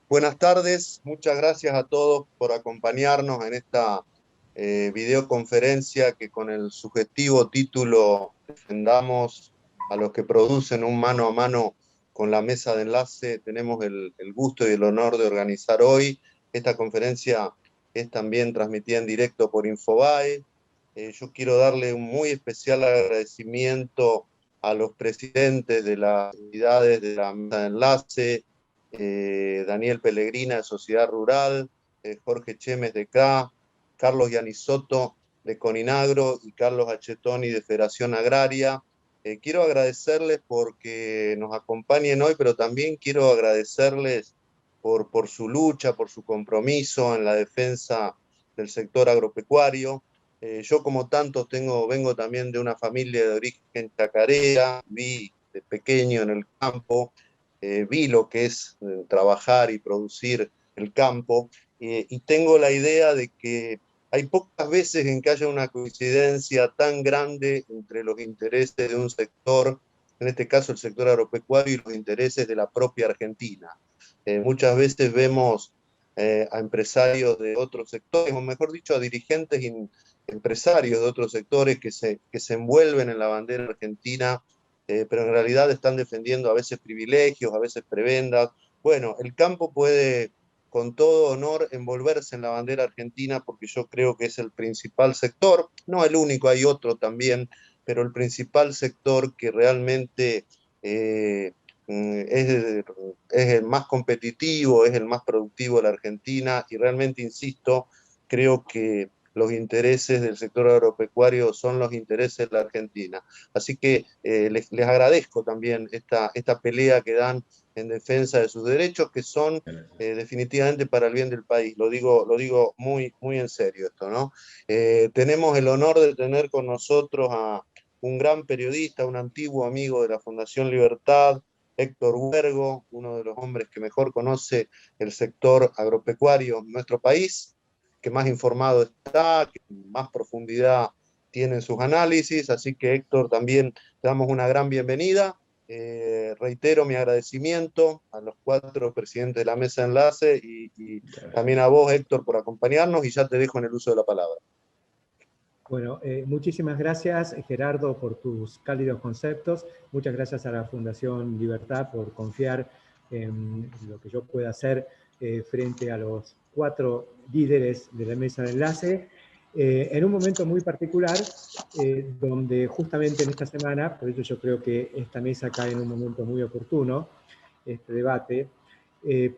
Buenas tardes, muchas gracias a todos por acompañarnos en esta videoconferencia que con el sugestivo título Defendamos a los que producen un mano a mano con la mesa de enlace. Tenemos el gusto y el honor de organizar hoy. Esta conferencia es también transmitida en directo por Infobae. Yo quiero darle un muy especial agradecimiento a los presidentes de las unidades de la mesa de enlace, Daniel Pellegrina de Sociedad Rural, Jorge Chemes de CA, Carlos Yanisotto de Coninagro y Carlos Achetoni de Federación Agraria. Quiero agradecerles porque nos acompañen hoy, pero también quiero agradecerles por su lucha, por su compromiso en la defensa del sector agropecuario. Yo, como tantos, vengo también de una familia de origen chacarera, vi de pequeño en el campo, vi lo que es trabajar y producir el campo, y tengo la idea de que hay pocas veces en que haya una coincidencia tan grande entre los intereses de un sector, en este caso el sector agropecuario, y los intereses de la propia Argentina. Muchas veces vemos a empresarios de otros sectores, o mejor dicho, a dirigentes empresarios de otros sectores que se envuelven en la bandera argentina, pero en realidad están defendiendo a veces privilegios, a veces prebendas. Bueno, el campo puede, con todo honor, envolverse en la bandera argentina porque yo creo que es el principal sector, no el único, hay otro también, pero el principal sector que realmente es el más competitivo, es el más productivo de la Argentina, y realmente, insisto, creo que los intereses del sector agropecuario son los intereses de la Argentina. Así que les agradezco también esta pelea que dan en defensa de sus derechos, que son definitivamente para el bien del país. Lo digo muy, muy en serio esto, ¿no? Tenemos el honor de tener con nosotros a un gran periodista, un antiguo amigo de la Fundación Libertad, Héctor Huergo, uno de los hombres que mejor conoce el sector agropecuario en nuestro país, que más informado está, que más profundidad tiene en sus análisis. Así que, Héctor, también te damos una gran bienvenida. Reitero mi agradecimiento a los 4 presidentes de la mesa de enlace y también a vos, Héctor, por acompañarnos, y ya te dejo en el uso de la palabra. Bueno, muchísimas gracias, Gerardo, por tus cálidos conceptos. Muchas gracias a la Fundación Libertad por confiar en lo que yo pueda hacer frente a los 4 líderes de la mesa de enlace, en un momento muy particular, donde justamente en esta semana, por eso yo creo que esta mesa cae en un momento muy oportuno, este debate,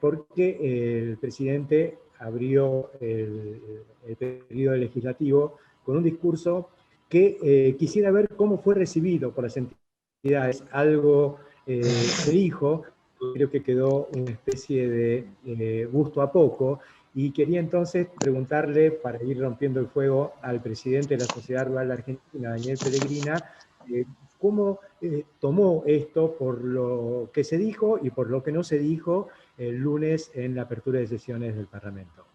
porque el presidente abrió el periodo legislativo con un discurso que quisiera ver cómo fue recibido por las entidades. Algo se dijo, creo que quedó una especie de gusto a poco, y quería entonces preguntarle, para ir rompiendo el fuego, al presidente de la Sociedad Rural Argentina, Daniel Pellegrina, cómo tomó esto por lo que se dijo y por lo que no se dijo el lunes en la apertura de sesiones del Parlamento.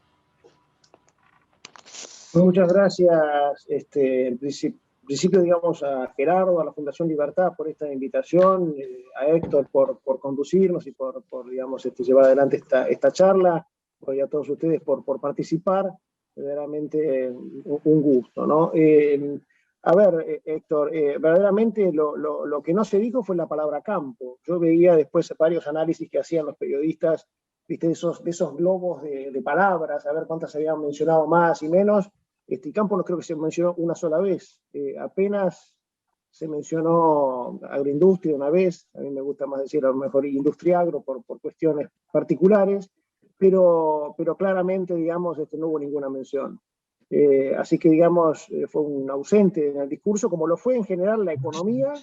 Muchas gracias, en principio, digamos, a Gerardo, a la Fundación Libertad por esta invitación, a Héctor por conducirnos y digamos, llevar adelante esta charla, y a todos ustedes por participar. Verdaderamente un gusto, ¿no? A ver, Héctor, verdaderamente lo que no se dijo fue la palabra campo. Yo veía después varios análisis que hacían los periodistas, ¿viste? De esos globos de palabras, a ver cuántas se habían mencionado más y menos. Campo no creo que se mencionó una sola vez, apenas se mencionó agroindustria una vez, a mí me gusta más decir a lo mejor industria agro por cuestiones particulares, pero claramente, digamos, no hubo ninguna mención. Así que, digamos, fue un ausente en el discurso, como lo fue en general la economía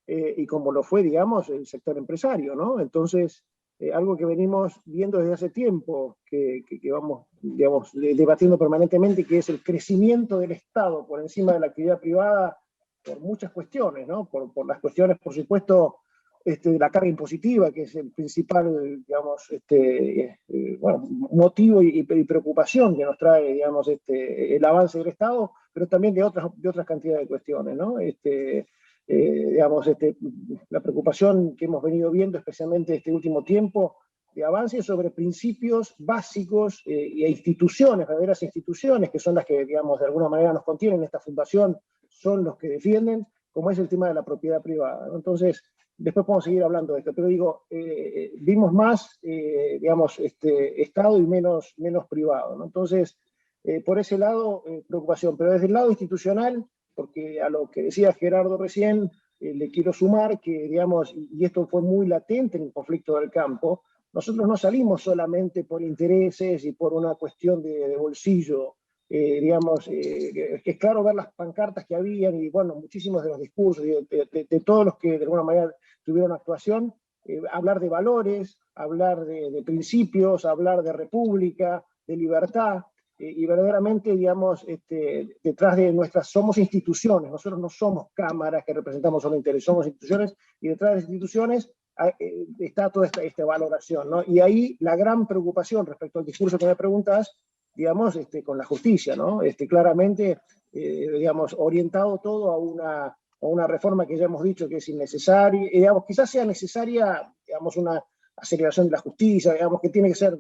y como lo fue, digamos, el sector empresario, ¿no? Entonces, algo que venimos viendo desde hace tiempo, que vamos, digamos, debatiendo permanentemente, que es el crecimiento del Estado por encima de la actividad privada por muchas cuestiones, ¿no? Por las cuestiones, por supuesto, de la carga impositiva, que es el principal, digamos, bueno, motivo y preocupación que nos trae, digamos, el avance del Estado, pero también de otras cantidades de cuestiones, ¿no? Digamos, la preocupación que hemos venido viendo, especialmente este último tiempo, de avance sobre principios básicos e instituciones, verdaderas instituciones, que son las que, digamos, de alguna manera nos contienen esta fundación, son los que defienden, como es el tema de la propiedad privada, ¿no? Entonces, después podemos seguir hablando de esto, pero digo, vimos más, digamos, Estado y menos privado, ¿no? Entonces, por ese lado, preocupación, pero desde el lado institucional, porque a lo que decía Gerardo recién, le quiero sumar que, digamos, y esto fue muy latente en el conflicto del campo, nosotros no salimos solamente por intereses y por una cuestión de bolsillo, digamos, que es claro ver las pancartas que habían y, bueno, muchísimos de los discursos, de todos los que de alguna manera tuvieron actuación, hablar de valores, hablar de principios, hablar de república, de libertad, y verdaderamente, digamos, detrás de nuestras, somos instituciones, nosotros no somos cámaras que representamos solo intereses, somos instituciones, y detrás de las instituciones está toda esta valoración, ¿no? Y ahí la gran preocupación respecto al discurso que me preguntas, digamos, con la justicia, ¿no? Claramente, digamos, orientado todo a una reforma que ya hemos dicho que es innecesaria, digamos, quizás sea necesaria, digamos, una aceleración de la justicia, digamos, que tiene que ser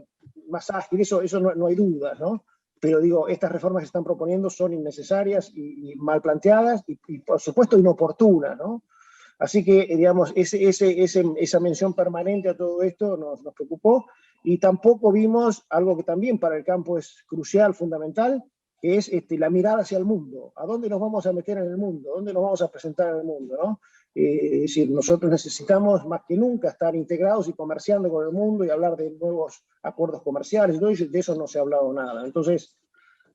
más ágil, eso no hay duda, ¿no? Pero digo, estas reformas que se están proponiendo son innecesarias y mal planteadas y por supuesto inoportunas, ¿no? Así que, digamos, esa mención permanente a todo esto nos preocupó, y tampoco vimos algo que también para el campo es crucial, fundamental, que es la mirada hacia el mundo. ¿A dónde nos vamos a meter en el mundo? ¿Dónde nos vamos a presentar en el mundo, ¿no? Es decir, nosotros necesitamos más que nunca estar integrados y comerciando con el mundo y hablar de nuevos acuerdos comerciales, de eso no se ha hablado nada. Entonces,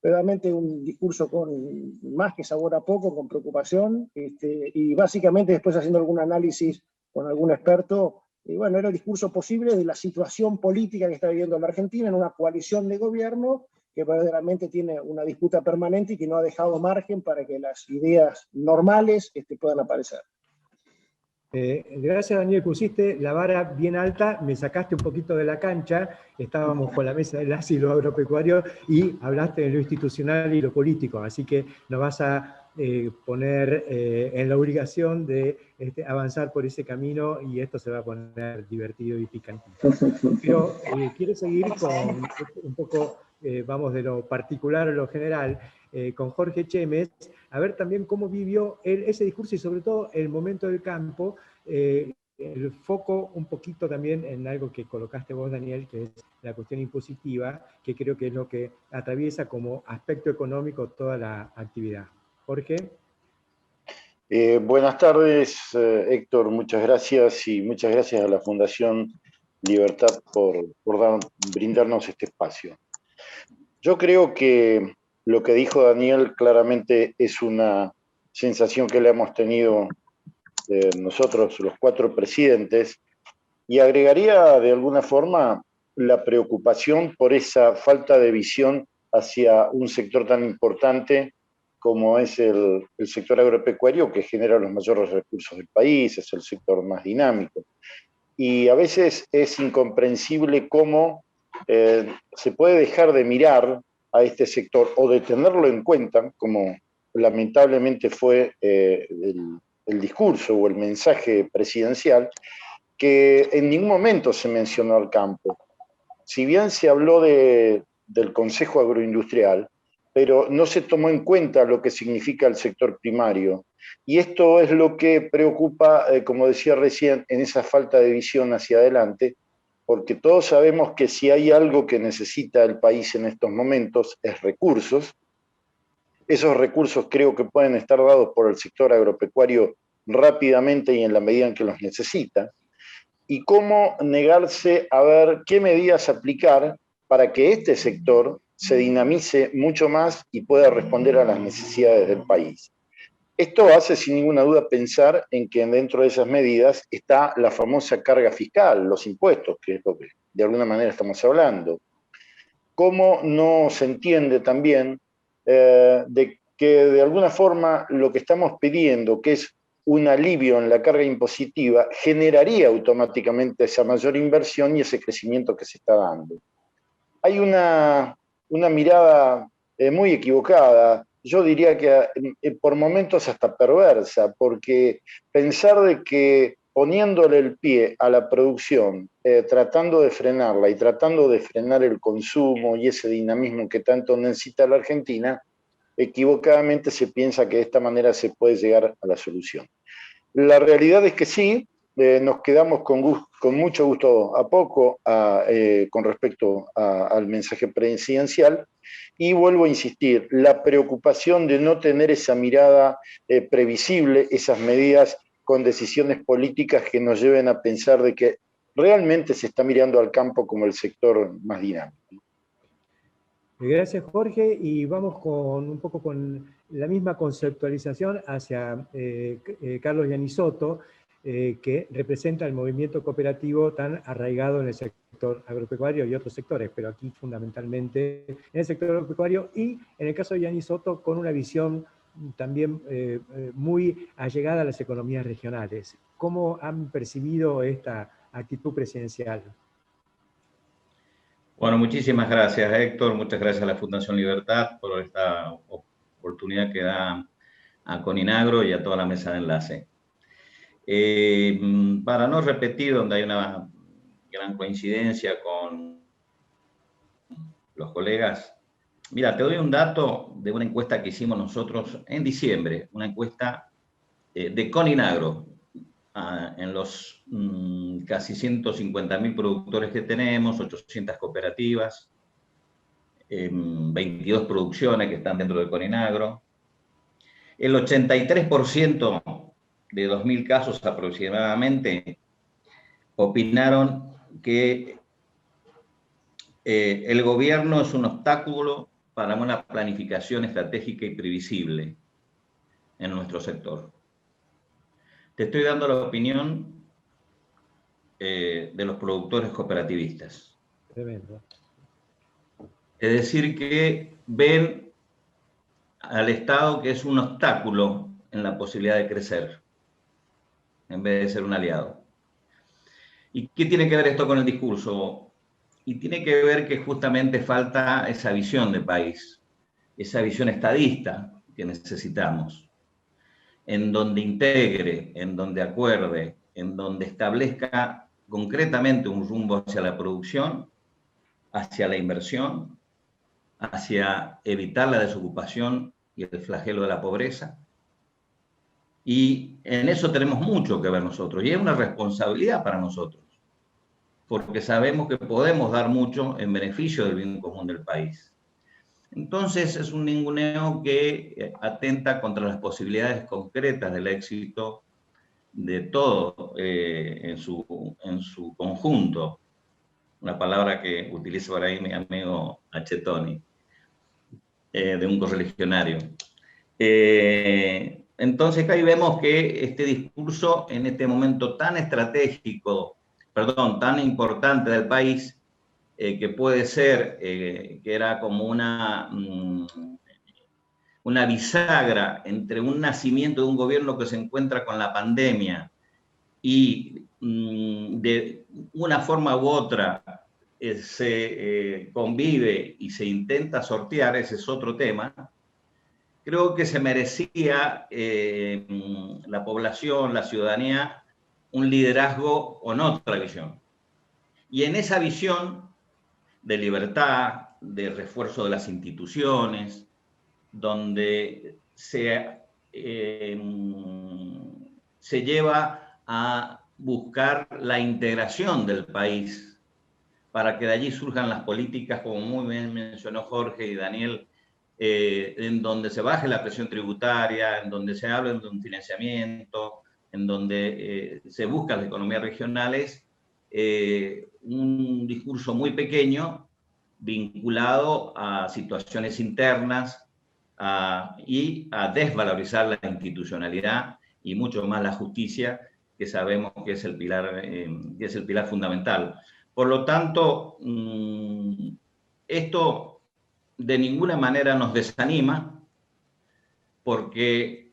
realmente un discurso con más que sabor a poco, con preocupación, y básicamente después haciendo algún análisis con algún experto, y bueno, era el discurso posible de la situación política que está viviendo la Argentina en una coalición de gobierno que verdaderamente tiene una disputa permanente y que no ha dejado margen para que las ideas normales puedan aparecer. Gracias, Daniel, pusiste la vara bien alta, me sacaste un poquito de la cancha, estábamos con la mesa del asilo agropecuario y hablaste de lo institucional y lo político, así que nos vas a poner en la obligación de avanzar por ese camino y esto se va a poner divertido y picantito. Pero quiero seguir con un poco, vamos de lo particular a lo general, con Jorge Chemes, a ver también cómo vivió él ese discurso y sobre todo el momento del campo, el foco un poquito también en algo que colocaste vos, Daniel, que es la cuestión impositiva, que creo que es lo que atraviesa como aspecto económico toda la actividad. Jorge. Buenas tardes, Héctor, muchas gracias y muchas gracias a la Fundación Libertad por brindarnos este espacio. Yo creo que lo que dijo Daniel claramente es una sensación que le hemos tenido nosotros, los 4 presidentes, y agregaría de alguna forma la preocupación por esa falta de visión hacia un sector tan importante como es el sector agropecuario, que genera los mayores recursos del país, es el sector más dinámico. Y a veces es incomprensible cómo se puede dejar de mirar a este sector o de tenerlo en cuenta, como lamentablemente fue el discurso o el mensaje presidencial, que en ningún momento se mencionó al campo. Si bien se habló del Consejo Agroindustrial, pero no se tomó en cuenta lo que significa el sector primario. Y esto es lo que preocupa, como decía recién, en esa falta de visión hacia adelante, porque todos sabemos que si hay algo que necesita el país en estos momentos es recursos. Esos recursos creo que pueden estar dados por el sector agropecuario rápidamente y en la medida en que los necesita. Y cómo negarse a ver qué medidas aplicar para que este sector se dinamice mucho más y pueda responder a las necesidades del país. Esto hace sin ninguna duda pensar en que dentro de esas medidas está la famosa carga fiscal, los impuestos, que es lo que de alguna manera estamos hablando. ¿Cómo no se entiende también de que de alguna forma lo que estamos pidiendo, que es un alivio en la carga impositiva, generaría automáticamente esa mayor inversión y ese crecimiento que se está dando? Hay una mirada muy equivocada, yo diría que por momentos hasta perversa, porque pensar de que poniéndole el pie a la producción, tratando de frenarla y tratando de frenar el consumo y ese dinamismo que tanto necesita la Argentina, equivocadamente se piensa que de esta manera se puede llegar a la solución. La realidad es que sí, nos quedamos con mucho gusto a poco con respecto al mensaje presidencial, y vuelvo a insistir, la preocupación de no tener esa mirada previsible, esas medidas con decisiones políticas que nos lleven a pensar de que realmente se está mirando al campo como el sector más dinámico. Gracias, Jorge, y vamos un poco con la misma conceptualización hacia Carlos Gianisotto, que representa el movimiento cooperativo tan arraigado en el sector agropecuario y otros sectores, pero aquí fundamentalmente en el sector agropecuario, y en el caso de Gianisotto con una visión también muy allegada a las economías regionales. ¿Cómo han percibido esta actitud presidencial? Bueno, muchísimas gracias, Héctor. Muchas gracias a la Fundación Libertad por esta oportunidad que da a Coninagro y a toda la mesa de enlace. Para no repetir, donde hay una gran coincidencia con los colegas, mira, te doy un dato de una encuesta que hicimos nosotros en diciembre, una encuesta de Coninagro, en los casi 150.000 productores que tenemos, 800 cooperativas, 22 producciones que están dentro de Coninagro. El 83% de 2.000 casos aproximadamente opinaron que el gobierno es un obstáculo para una planificación estratégica y previsible en nuestro sector. Te estoy dando la opinión de los productores cooperativistas. Tremendo. Es decir, que ven al Estado que es un obstáculo en la posibilidad de crecer, en vez de ser un aliado. ¿Y qué tiene que ver esto con el discurso? Y tiene que ver que justamente falta esa visión de país, esa visión estadista que necesitamos, en donde integre, en donde acuerde, en donde establezca concretamente un rumbo hacia la producción, hacia la inversión, hacia evitar la desocupación y el flagelo de la pobreza. Y en eso tenemos mucho que ver nosotros, y es una responsabilidad para nosotros, porque sabemos que podemos dar mucho en beneficio del bien común del país. Entonces es un ninguneo que atenta contra las posibilidades concretas del éxito de todo en su conjunto, una palabra que utiliza por ahí mi amigo Achetoni, de un correligionario. Entonces ahí vemos que este discurso en este momento tan estratégico, tan importante del país, que puede ser, que era como una bisagra entre un nacimiento de un gobierno que se encuentra con la pandemia y de una forma u otra se convive y se intenta sortear, ese es otro tema. Creo que se merecía la población, la ciudadanía, un liderazgo con otra visión. Y en esa visión de libertad, de refuerzo de las instituciones, donde se lleva a buscar la integración del país para que de allí surjan las políticas, como muy bien mencionó Jorge y Daniel, en donde se baje la presión tributaria, en donde se hable de un financiamiento, en donde se buscan las economías regionales, un discurso muy pequeño vinculado a situaciones internas y a desvalorizar la institucionalidad y mucho más la justicia, que sabemos que es el pilar fundamental. Por lo tanto, esto de ninguna manera nos desanima, porque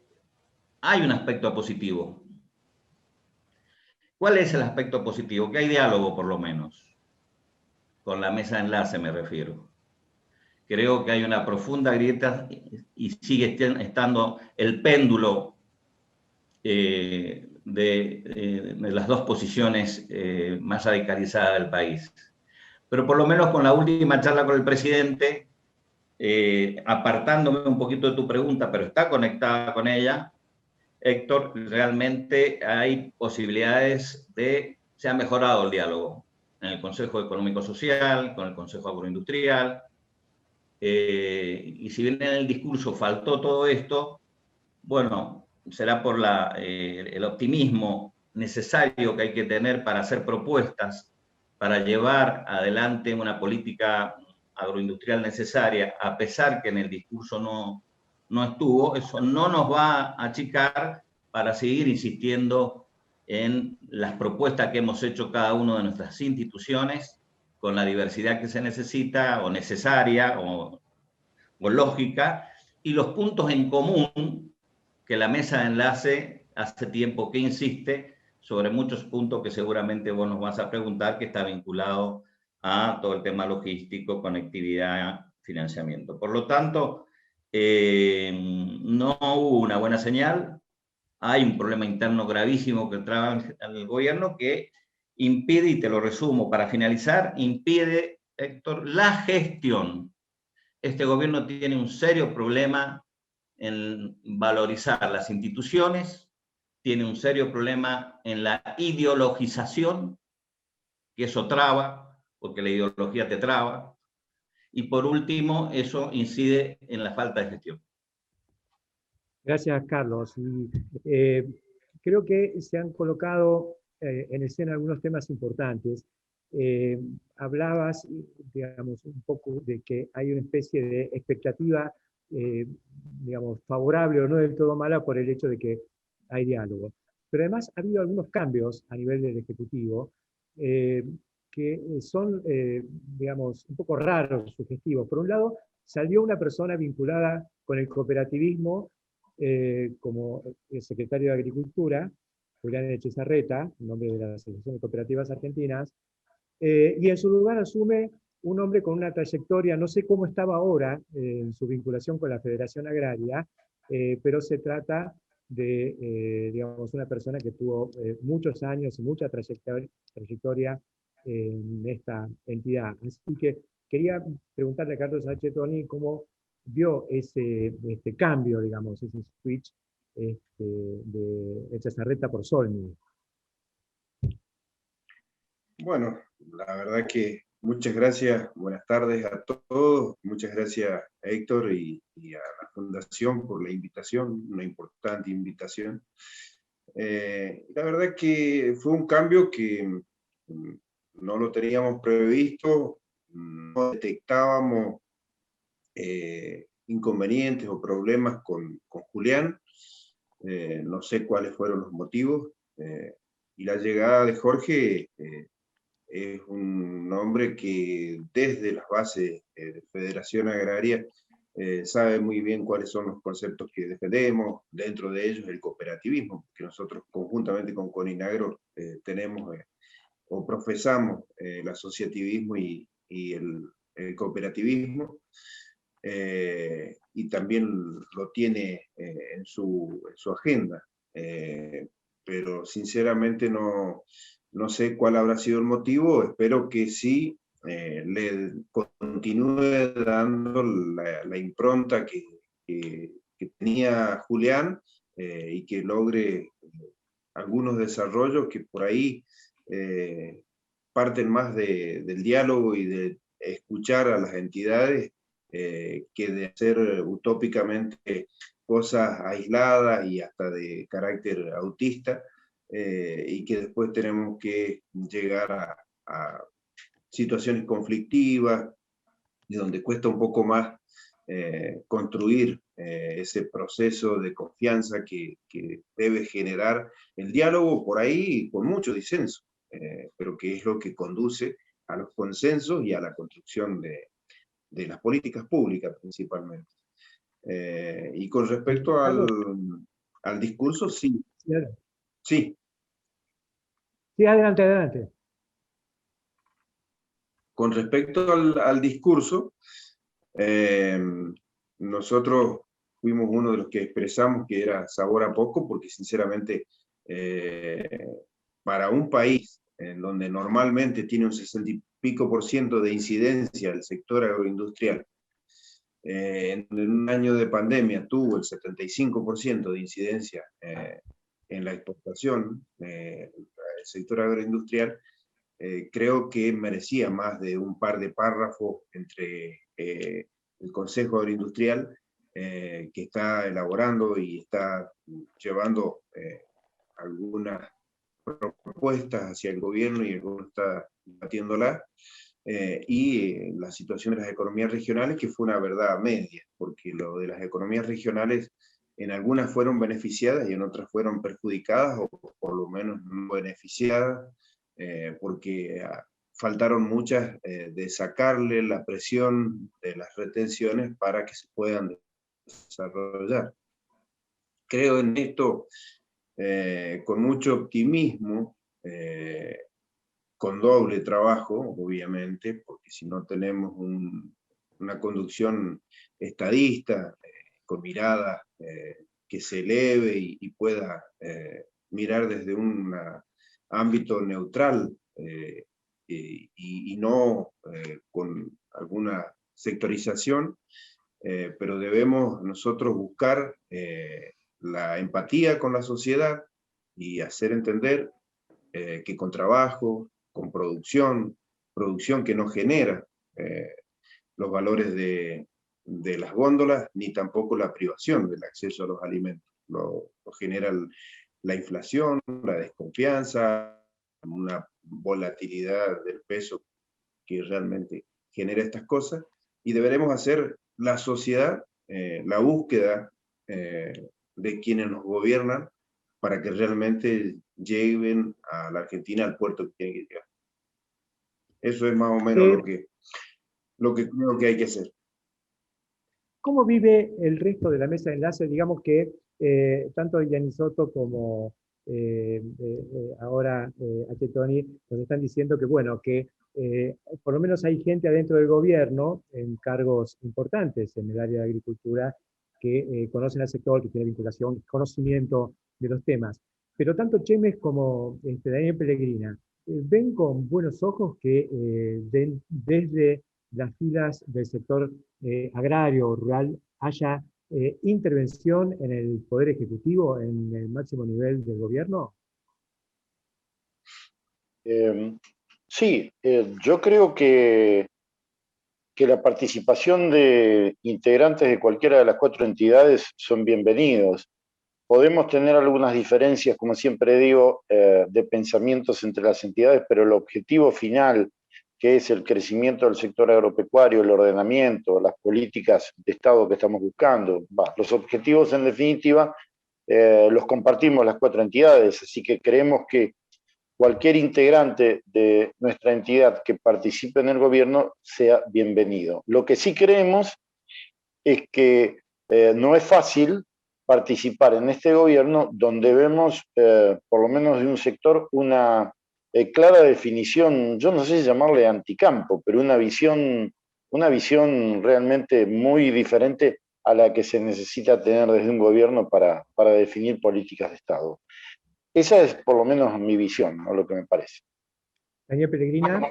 hay un aspecto positivo. ¿Cuál es el aspecto positivo? Que hay diálogo, por lo menos. Con la mesa de enlace me refiero. Creo que hay una profunda grieta y sigue estando el péndulo de las dos posiciones más radicalizadas del país. Pero por lo menos con la última charla con el presidente, apartándome un poquito de tu pregunta, pero está conectada con ella, Héctor, realmente hay posibilidades de, se ha mejorado el diálogo en el Consejo Económico Social, con el Consejo Agroindustrial, y si bien en el discurso faltó todo esto, bueno, será por el optimismo necesario que hay que tener para hacer propuestas, para llevar adelante una política agroindustrial necesaria, a pesar que en el discurso no estuvo. Eso no nos va a achicar para seguir insistiendo en las propuestas que hemos hecho cada una de nuestras instituciones, con la diversidad que se necesita, o necesaria, o lógica, y los puntos en común que la mesa de enlace hace tiempo que insiste sobre muchos puntos que seguramente vos nos vas a preguntar, que está vinculado a todo el tema logístico, conectividad, financiamiento. Por lo tanto, no hubo una buena señal. Hay un problema interno gravísimo que traba el gobierno que impide, y te lo resumo para finalizar, impide, Héctor, la gestión. Este gobierno tiene un serio problema en valorizar las instituciones, tiene un serio problema en la ideologización, que eso traba, porque la ideología te traba, y por último, eso incide en la falta de gestión. Gracias, Carlos. Creo que se han colocado en escena algunos temas importantes. Hablabas, digamos, un poco de que hay una especie de expectativa, digamos, favorable o no del todo mala por el hecho de que hay diálogo. Pero además ha habido algunos cambios a nivel del Ejecutivo que son, digamos, un poco raros, sugestivos. Por un lado, salió una persona vinculada con el cooperativismo como secretario de Agricultura, Julián Echezarreta, en nombre de la Asociación de Cooperativas Argentinas, y en su lugar asume un hombre con una trayectoria, no sé cómo estaba ahora en su vinculación con la Federación Agraria, pero se trata de, digamos, una persona que tuvo muchos años y mucha trayectoria en esta entidad. Así que quería preguntarle a Carlos H. Toni cómo vio este cambio, digamos, ese switch de Echezarreta por Solmi. Bueno, la verdad que muchas gracias, buenas tardes a todos, muchas gracias a Héctor y a la Fundación por la invitación, una importante invitación. La verdad que fue un cambio que no lo teníamos previsto, no detectábamos inconvenientes o problemas con Julián, no sé cuáles fueron los motivos, y la llegada de Jorge es un hombre que desde las bases de Federación Agraria sabe muy bien cuáles son los conceptos que defendemos, dentro de ellos el cooperativismo, que nosotros conjuntamente con Coninagro tenemos o profesamos el asociativismo y el cooperativismo, y también lo tiene en su agenda, pero sinceramente no sé cuál habrá sido el motivo. Espero que sí le continúe dando la impronta que tenía Julián, y que logre algunos desarrollos que por ahí parten más del diálogo y de escuchar a las entidades, que de hacer utópicamente cosas aisladas y hasta de carácter autista, y que después tenemos que llegar a situaciones conflictivas, de donde cuesta un poco más construir ese proceso de confianza que debe generar el diálogo, por ahí con mucho disenso, pero que es lo que conduce a los consensos y a la construcción de las políticas públicas principalmente. Y con respecto al discurso, sí. Sí. Sí, adelante, adelante. Con respecto al discurso, nosotros fuimos uno de los que expresamos que era sabor a poco, porque sinceramente para un país en donde normalmente tiene un 60 y pico % de incidencia el sector agroindustrial, en un año de pandemia tuvo el 75% de incidencia en la exportación del sector agroindustrial, creo que merecía más de un par de párrafos entre el Consejo Agroindustrial, que está elaborando y está llevando algunas propuestas hacia el gobierno y el gobierno está debatiéndolas, y la situación de las economías regionales, que fue una verdad a medias, porque lo de las economías regionales en algunas fueron beneficiadas y en otras fueron perjudicadas, o por lo menos no beneficiadas, porque faltaron muchas de sacarle la presión de las retenciones para que se puedan desarrollar. Creo en esto con mucho optimismo, con doble trabajo, obviamente, porque si no tenemos una conducción estadista, con mirada que se eleve y pueda mirar desde un ámbito neutral, y no con alguna sectorización, pero debemos nosotros buscar la empatía con la sociedad y hacer entender que con trabajo, con producción que no genera los valores de las góndolas, ni tampoco la privación del acceso a los alimentos. Lo genera la inflación, la desconfianza, una volatilidad del peso que realmente genera estas cosas, y deberemos hacer la sociedad la búsqueda de quienes nos gobiernan para que realmente lleguen a la Argentina al puerto que tienen que llegar. Eso es más o menos lo que creo que hay que hacer. ¿Cómo vive el resto de la mesa de enlace? Digamos que tanto Gianni Soto como ahora Tony nos están diciendo que, bueno, que por lo menos hay gente adentro del gobierno en cargos importantes en el área de agricultura que conocen al sector, que tienen vinculación, conocimiento de los temas. Pero tanto Chemes como Daniel Pellegrina ven con buenos ojos que desde las filas del sector agrario o rural haya intervención en el Poder Ejecutivo, en el máximo nivel del gobierno? Sí, yo creo que la participación de integrantes de cualquiera de las 4 entidades son bienvenidos. Podemos tener algunas diferencias, como siempre digo, de pensamientos entre las entidades, pero el objetivo final, que es el crecimiento del sector agropecuario, el ordenamiento, las políticas de Estado que estamos buscando, los objetivos en definitiva, los compartimos las 4 entidades, así que creemos que cualquier integrante de nuestra entidad que participe en el gobierno sea bienvenido. Lo que sí creemos es que no es fácil participar en este gobierno donde vemos, por lo menos de un sector, una clara definición, yo no sé si llamarle anticampo, pero una visión realmente muy diferente a la que se necesita tener desde un gobierno para definir políticas de Estado. Esa es por lo menos mi visión, o lo que me parece. Daniel Pellegrina.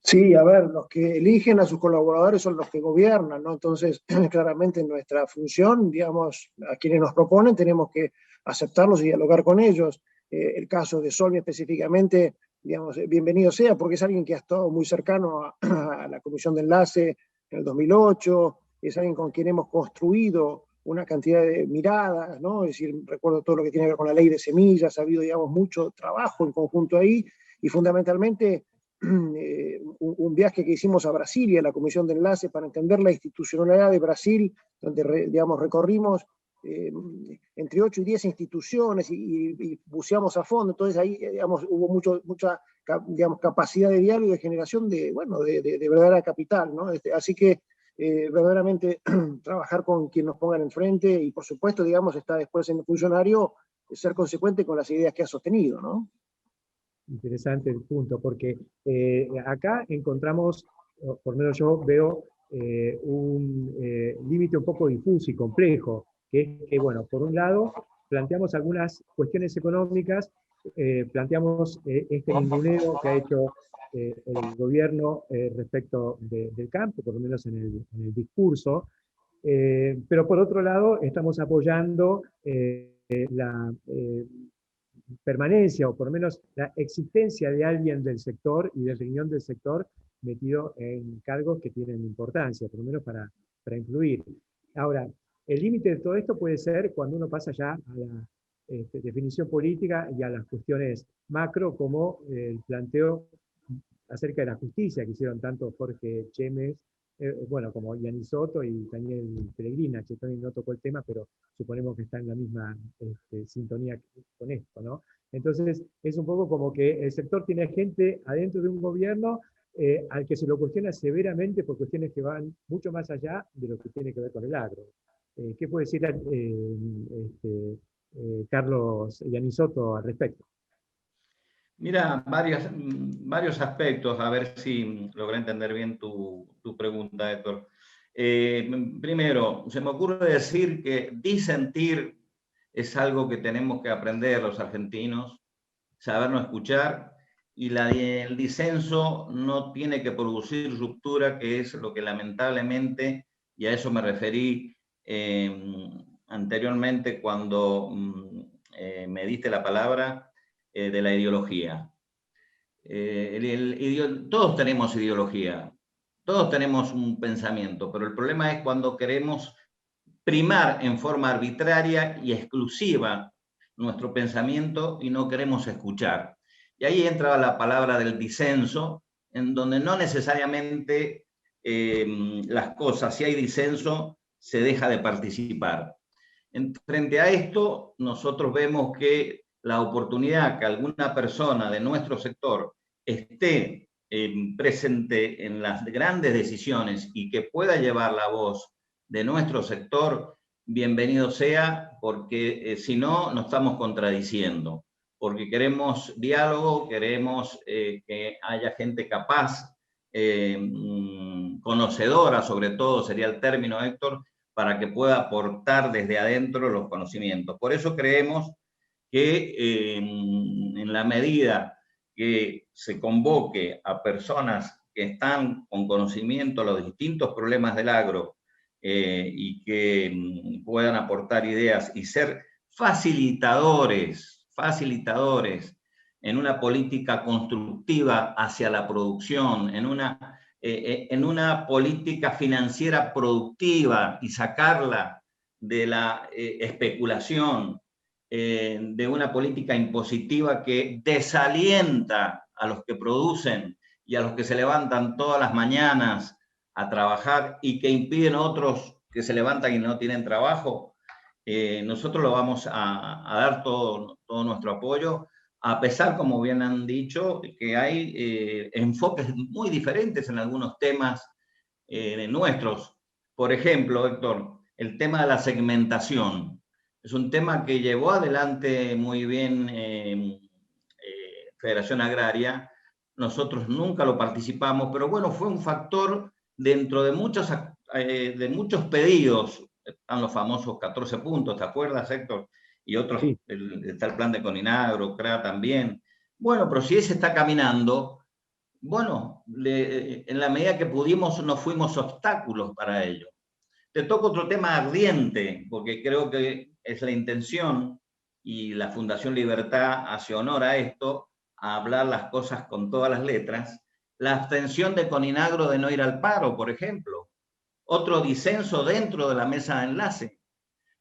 Sí, a ver, los que eligen a sus colaboradores son los que gobiernan, ¿no? Entonces, claramente nuestra función, digamos, a quienes nos proponen, tenemos que aceptarlos y dialogar con ellos. El caso de Solmi específicamente, digamos, bienvenido sea, porque es alguien que ha estado muy cercano a la Comisión de Enlace en el 2008, es alguien con quien hemos construido una cantidad de miradas, ¿no? Es decir, recuerdo todo lo que tiene que ver con la ley de semillas, ha habido, digamos, mucho trabajo en conjunto ahí, y fundamentalmente un viaje que hicimos a Brasil y a la Comisión de Enlace para entender la institucionalidad de Brasil, donde digamos, recorrimos entre 8 y 10 instituciones y buceamos a fondo. Entonces ahí digamos, hubo mucha digamos, capacidad de diálogo y de generación de verdadera capital, ¿no? Así que verdaderamente trabajar con quien nos pongan enfrente y por supuesto, digamos, está después en el funcionario ser consecuente con las ideas que ha sostenido, ¿no? Interesante el punto, porque acá encontramos, por lo menos yo veo, un límite un poco difuso y complejo, que es que, bueno, por un lado, planteamos algunas cuestiones económicas, planteamos este ninguneo que ha hecho el gobierno respecto del campo, por lo menos en el discurso, pero por otro lado estamos apoyando la permanencia, o por lo menos la existencia de alguien del sector y del riñón del sector metido en cargos que tienen importancia, por lo menos para influir. Ahora, el límite de todo esto puede ser cuando uno pasa ya a la definición política y a las cuestiones macro, como el planteo acerca de la justicia que hicieron tanto Jorge Chemes, bueno, como Gianni Soto y Daniel Pellegrina, que también no tocó el tema, pero suponemos que está en la misma sintonía con esto, ¿no? Entonces, es un poco como que el sector tiene gente adentro de un gobierno al que se lo cuestiona severamente por cuestiones que van mucho más allá de lo que tiene que ver con el agro. ¿Qué puede decir Carlos Gianni Soto al respecto? Mira, varios aspectos, a ver si logré entender bien tu pregunta, Héctor. Primero, se me ocurre decir que disentir es algo que tenemos que aprender los argentinos, sabernos escuchar, y el disenso no tiene que producir ruptura, que es lo que lamentablemente, y a eso me referí anteriormente cuando me diste la palabra, de la ideología. Todos tenemos ideología, todos tenemos un pensamiento, pero el problema es cuando queremos primar en forma arbitraria y exclusiva nuestro pensamiento y no queremos escuchar. Y ahí entra la palabra del disenso, en donde no necesariamente las cosas, si hay disenso, se deja de participar. Frente a esto, nosotros vemos que la oportunidad que alguna persona de nuestro sector esté presente en las grandes decisiones y que pueda llevar la voz de nuestro sector, bienvenido sea, porque si no, nos estamos contradiciendo, porque queremos diálogo, queremos que haya gente capaz, conocedora sobre todo, sería el término, Héctor, para que pueda aportar desde adentro los conocimientos. Por eso creemos que en la medida que se convoque a personas que están con conocimiento de los distintos problemas del agro y que puedan aportar ideas y ser facilitadores en una política constructiva hacia la producción, en una política financiera productiva y sacarla de la especulación, de una política impositiva que desalienta a los que producen y a los que se levantan todas las mañanas a trabajar y que impiden a otros que se levantan y no tienen trabajo. Nosotros lo vamos a dar todo nuestro apoyo, a pesar, como bien han dicho, que hay enfoques muy diferentes en algunos temas nuestros. Por ejemplo, Héctor, el tema de la segmentación. Es un tema que llevó adelante muy bien Federación Agraria. Nosotros nunca lo participamos, pero bueno, fue un factor dentro de muchos pedidos. Están los famosos 14 puntos, ¿te acuerdas, Héctor? Y otros, sí. Está el plan de Coninagro, CRA también. Bueno, pero si ese está caminando, bueno, en la medida que pudimos no fuimos obstáculos para ello. Te toco otro tema ardiente, porque creo que es la intención, y la Fundación Libertad hace honor a esto, a hablar las cosas con todas las letras. La abstención de Coninagro de no ir al paro, por ejemplo. Otro disenso dentro de la mesa de enlace.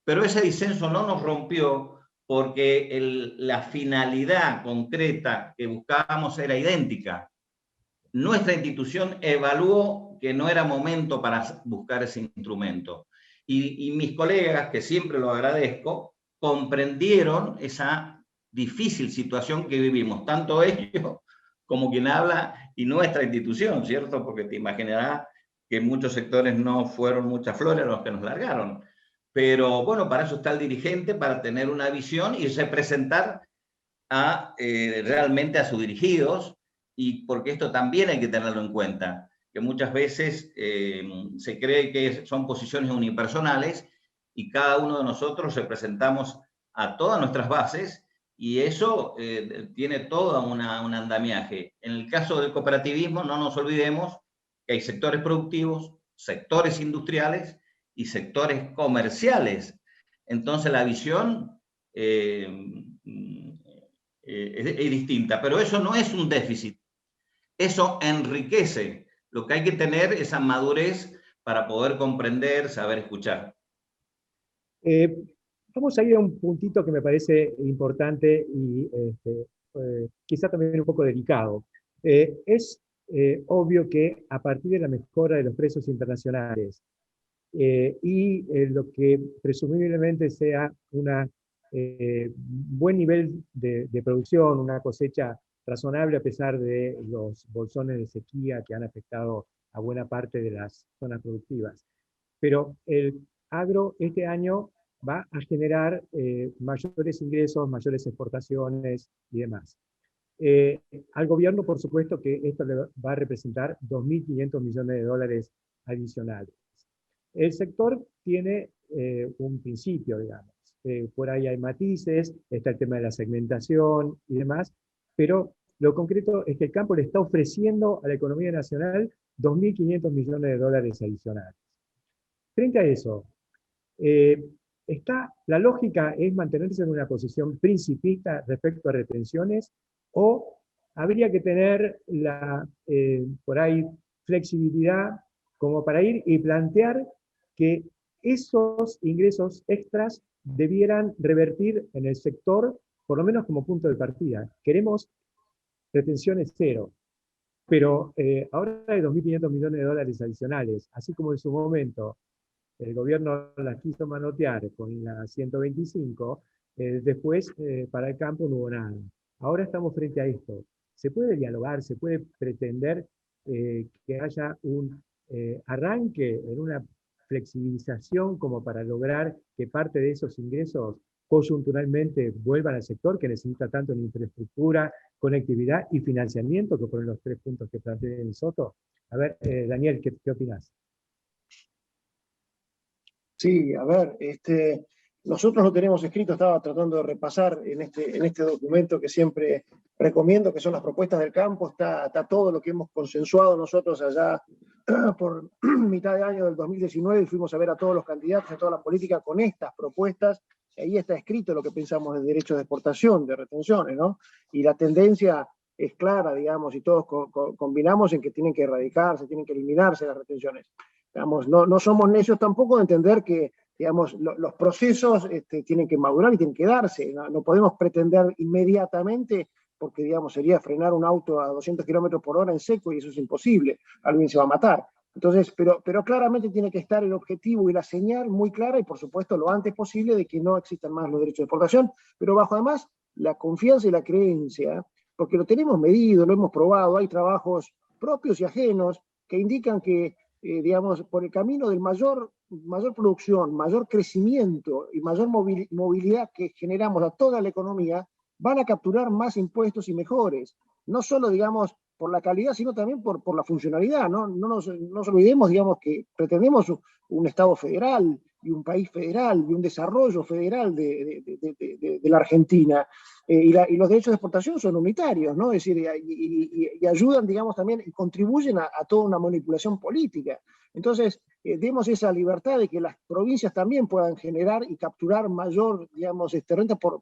Pero ese disenso no nos rompió porque la finalidad concreta que buscábamos era idéntica. Nuestra institución evaluó que no era momento para buscar ese instrumento. Y mis colegas, que siempre lo agradezco, comprendieron esa difícil situación que vivimos, tanto ellos como quien habla y nuestra institución, ¿cierto? Porque te imaginarás que en muchos sectores no fueron muchas flores los que nos largaron. Pero bueno, para eso está el dirigente, para tener una visión y representar realmente a sus dirigidos, y porque esto también hay que tenerlo en cuenta, que muchas veces se cree que son posiciones unipersonales y cada uno de nosotros representamos a todas nuestras bases, y eso tiene todo un andamiaje. En el caso del cooperativismo, no nos olvidemos que hay sectores productivos, sectores industriales y sectores comerciales. Entonces la visión es distinta, pero eso no es un déficit, eso enriquece. Lo que hay que tener es esa madurez para poder comprender, saber escuchar. Vamos a ir a un puntito que me parece importante y quizá también un poco delicado. Es obvio que a partir de la mejora de los precios internacionales y lo que presumiblemente sea un buen nivel de producción, una cosecha razonable a pesar de los bolsones de sequía que han afectado a buena parte de las zonas productivas. Pero el agro este año va a generar mayores ingresos, mayores exportaciones y demás. Al gobierno, por supuesto, que esto le va a representar 2.500 millones de dólares adicionales. El sector tiene un principio, digamos. Por ahí hay matices, está el tema de la segmentación y demás, pero lo concreto es que el campo le está ofreciendo a la economía nacional 2.500 millones de dólares adicionales. Frente a eso, la lógica es mantenerse en una posición principista respecto a retenciones, o habría que tener por ahí flexibilidad como para ir y plantear que esos ingresos extras debieran revertir en el sector, por lo menos como punto de partida. Queremos retenciones cero, pero ahora hay 2.500 millones de dólares adicionales, así como en su momento el gobierno las quiso manotear con la 125, después para el campo no hubo nada. Ahora estamos frente a esto. Se puede dialogar, se puede pretender que haya un arranque en una flexibilización como para lograr que parte de esos ingresos coyunturalmente vuelvan al sector que necesita tanto en infraestructura, conectividad y financiamiento, que fueron los 3 puntos que planteé en Soto. A ver, Daniel, ¿qué opinás? Sí, a ver, nosotros lo tenemos escrito, estaba tratando de repasar en este documento que siempre recomiendo, que son las propuestas del campo, está todo lo que hemos consensuado nosotros allá por mitad de año del 2019, y fuimos a ver a todos los candidatos, a toda la política con estas propuestas, y ahí está escrito lo que pensamos de derechos de exportación, de retenciones, ¿no? Y la tendencia es clara, digamos, y todos combinamos en que tienen que erradicarse, tienen que eliminarse las retenciones. Digamos, no somos necios tampoco de entender que, digamos, los procesos tienen que madurar y tienen que darse. No podemos pretender inmediatamente, porque, digamos, sería frenar un auto a 200 kilómetros por hora en seco, y eso es imposible. Alguien se va a matar. Entonces, pero claramente tiene que estar el objetivo y la señal muy clara, y por supuesto lo antes posible, de que no existan más los derechos de exportación, pero bajo además la confianza y la creencia, porque lo tenemos medido, lo hemos probado, hay trabajos propios y ajenos que indican que digamos, por el camino de mayor producción, mayor crecimiento y mayor movilidad que generamos a toda la economía, van a capturar más impuestos y mejores. No solo, digamos, por la calidad, sino también por la funcionalidad. No nos olvidemos, digamos, que pretendemos un Estado federal y un país federal y un desarrollo federal de la Argentina. Y los derechos de exportación son unitarios, ¿no? Es decir, y ayudan, digamos, también, y contribuyen a toda una manipulación política. Entonces, demos esa libertad de que las provincias también puedan generar y capturar mayor, digamos, renta por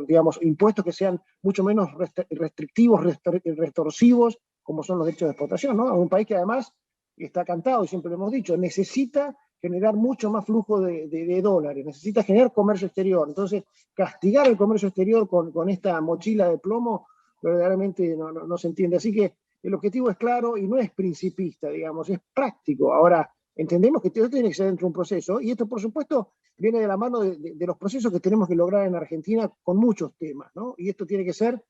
digamos, impuestos que sean mucho menos restrictivos, restorsivos, como son los derechos de exportación, ¿no? Un país que además está cantado, y siempre lo hemos dicho, necesita generar mucho más flujo de dólares, necesita generar comercio exterior. Entonces, castigar el comercio exterior con esta mochila de plomo, verdaderamente no se entiende. Así que el objetivo es claro y no es principista, digamos, es práctico. Ahora, entendemos que esto tiene que ser dentro de un proceso, y esto, por supuesto, viene de la mano de los procesos que tenemos que lograr en Argentina con muchos temas, ¿no? Y esto tiene que ser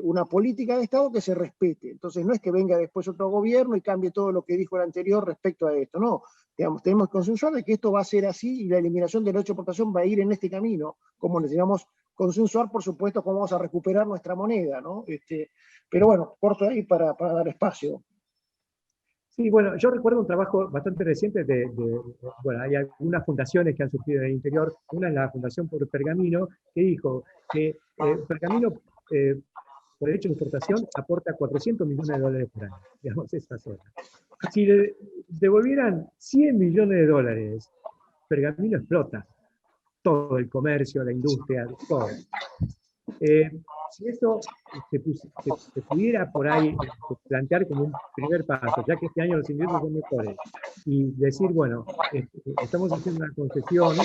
una política de Estado que se respete. Entonces, no es que venga después otro gobierno y cambie todo lo que dijo el anterior respecto a esto, no. Digamos, tenemos que consensuar de que esto va a ser así, y la eliminación del derecho de exportación va a ir en este camino, como necesitamos consensuar, por supuesto, cómo vamos a recuperar nuestra moneda, ¿no? Pero bueno, corto ahí para dar espacio. Sí, bueno, yo recuerdo un trabajo bastante reciente bueno, hay algunas fundaciones que han surgido en el interior. Una es la Fundación por Pergamino, que dijo que Pergamino, por derecho de exportación, aporta $400 millones por año, digamos, esa zona. Si le devolvieran $100 millones, Pergamino explota. Todo, el comercio, la industria, todo. Si eso se pudiera por ahí plantear como un primer paso, ya que este año los ingresos son mejores, y decir, bueno, estamos haciendo una concesión,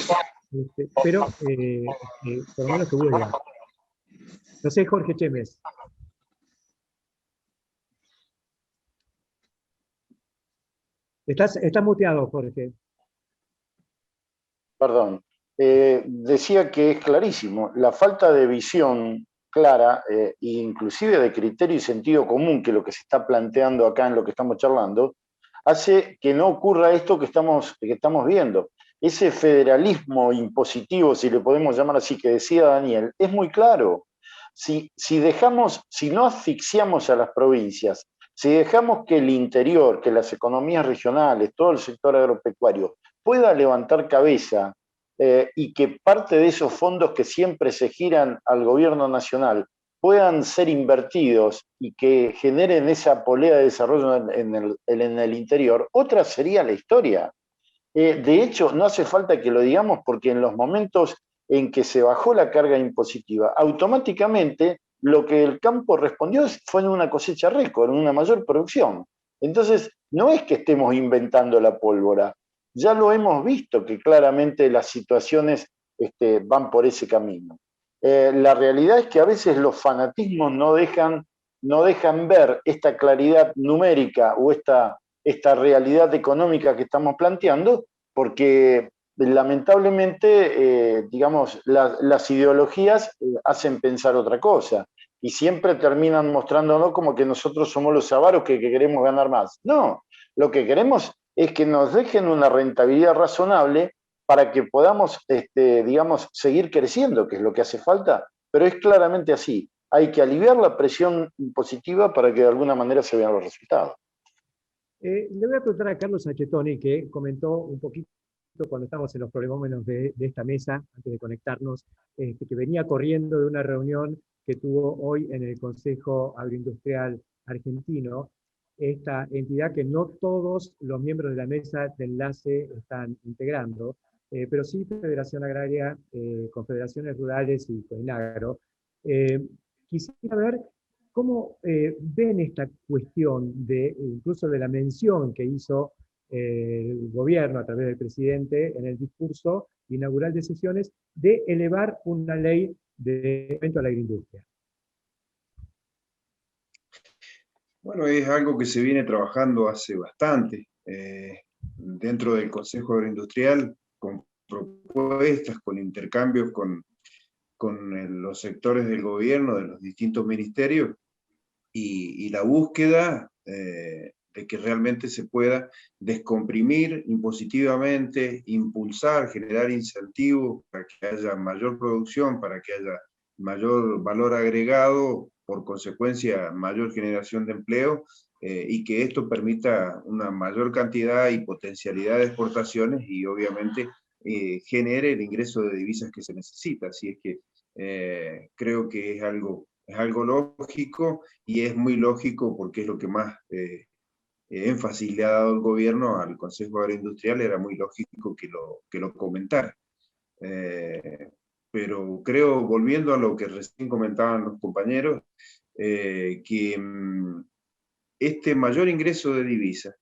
pero por lo menos que vuelva. No sé, Jorge Chemes. Estás muteado, Jorge. Perdón. Decía que es clarísimo, la falta de visión clara, inclusive de criterio y sentido común, que lo que se está planteando acá en lo que estamos charlando, hace que no ocurra esto que estamos viendo. Ese federalismo impositivo, si le podemos llamar así, que decía Daniel, es muy claro. Si no asfixiamos a las provincias, si dejamos que el interior, que las economías regionales, todo el sector agropecuario, pueda levantar cabeza y que parte de esos fondos que siempre se giran al gobierno nacional puedan ser invertidos y que generen esa polea de desarrollo en el interior, otra sería la historia. De hecho, no hace falta que lo digamos porque en los momentos en que se bajó la carga impositiva, automáticamente lo que el campo respondió fue en una cosecha récord, en una mayor producción. Entonces, no es que estemos inventando la pólvora, ya lo hemos visto que claramente las situaciones van por ese camino. La realidad es que a veces los fanatismos no dejan ver esta claridad numérica o esta realidad económica que estamos planteando, porque lamentablemente, digamos, las ideologías hacen pensar otra cosa y siempre terminan mostrándonos como que nosotros somos los avaros que queremos ganar más. No, lo que queremos es que nos dejen una rentabilidad razonable para que podamos, digamos, seguir creciendo, que es lo que hace falta, pero es claramente así. Hay que aliviar la presión impositiva para que de alguna manera se vean los resultados. Le voy a preguntar a Carlos Sacchettoni, que comentó un poquito cuando estábamos en los prolegómenos de esta mesa, antes de conectarnos, que venía corriendo de una reunión que tuvo hoy en el Consejo Agroindustrial Argentino, esta entidad que no todos los miembros de la mesa de enlace están integrando, pero sí Federación Agraria, Confederaciones Rurales y Coinagro. Quisiera ver cómo ven esta cuestión incluso de la mención que hizo el gobierno a través del presidente en el discurso inaugural de sesiones de elevar una ley de fomento a la agroindustria. Bueno, es algo que se viene trabajando hace bastante dentro del Consejo Agroindustrial, con propuestas, con intercambios con los sectores del gobierno, de los distintos ministerios, y la búsqueda de que realmente se pueda descomprimir impositivamente, impulsar, generar incentivos para que haya mayor producción, para que haya mayor valor agregado, por consecuencia mayor generación de empleo, y que esto permita una mayor cantidad y potencialidad de exportaciones y obviamente genere el ingreso de divisas que se necesita. Así es que creo que es algo lógico, y es muy lógico porque es lo que más énfasis le ha dado el gobierno al Consejo Agroindustrial. Era muy lógico que lo comentara. Pero creo, volviendo a lo que recién comentaban los compañeros, que este mayor ingreso de divisas,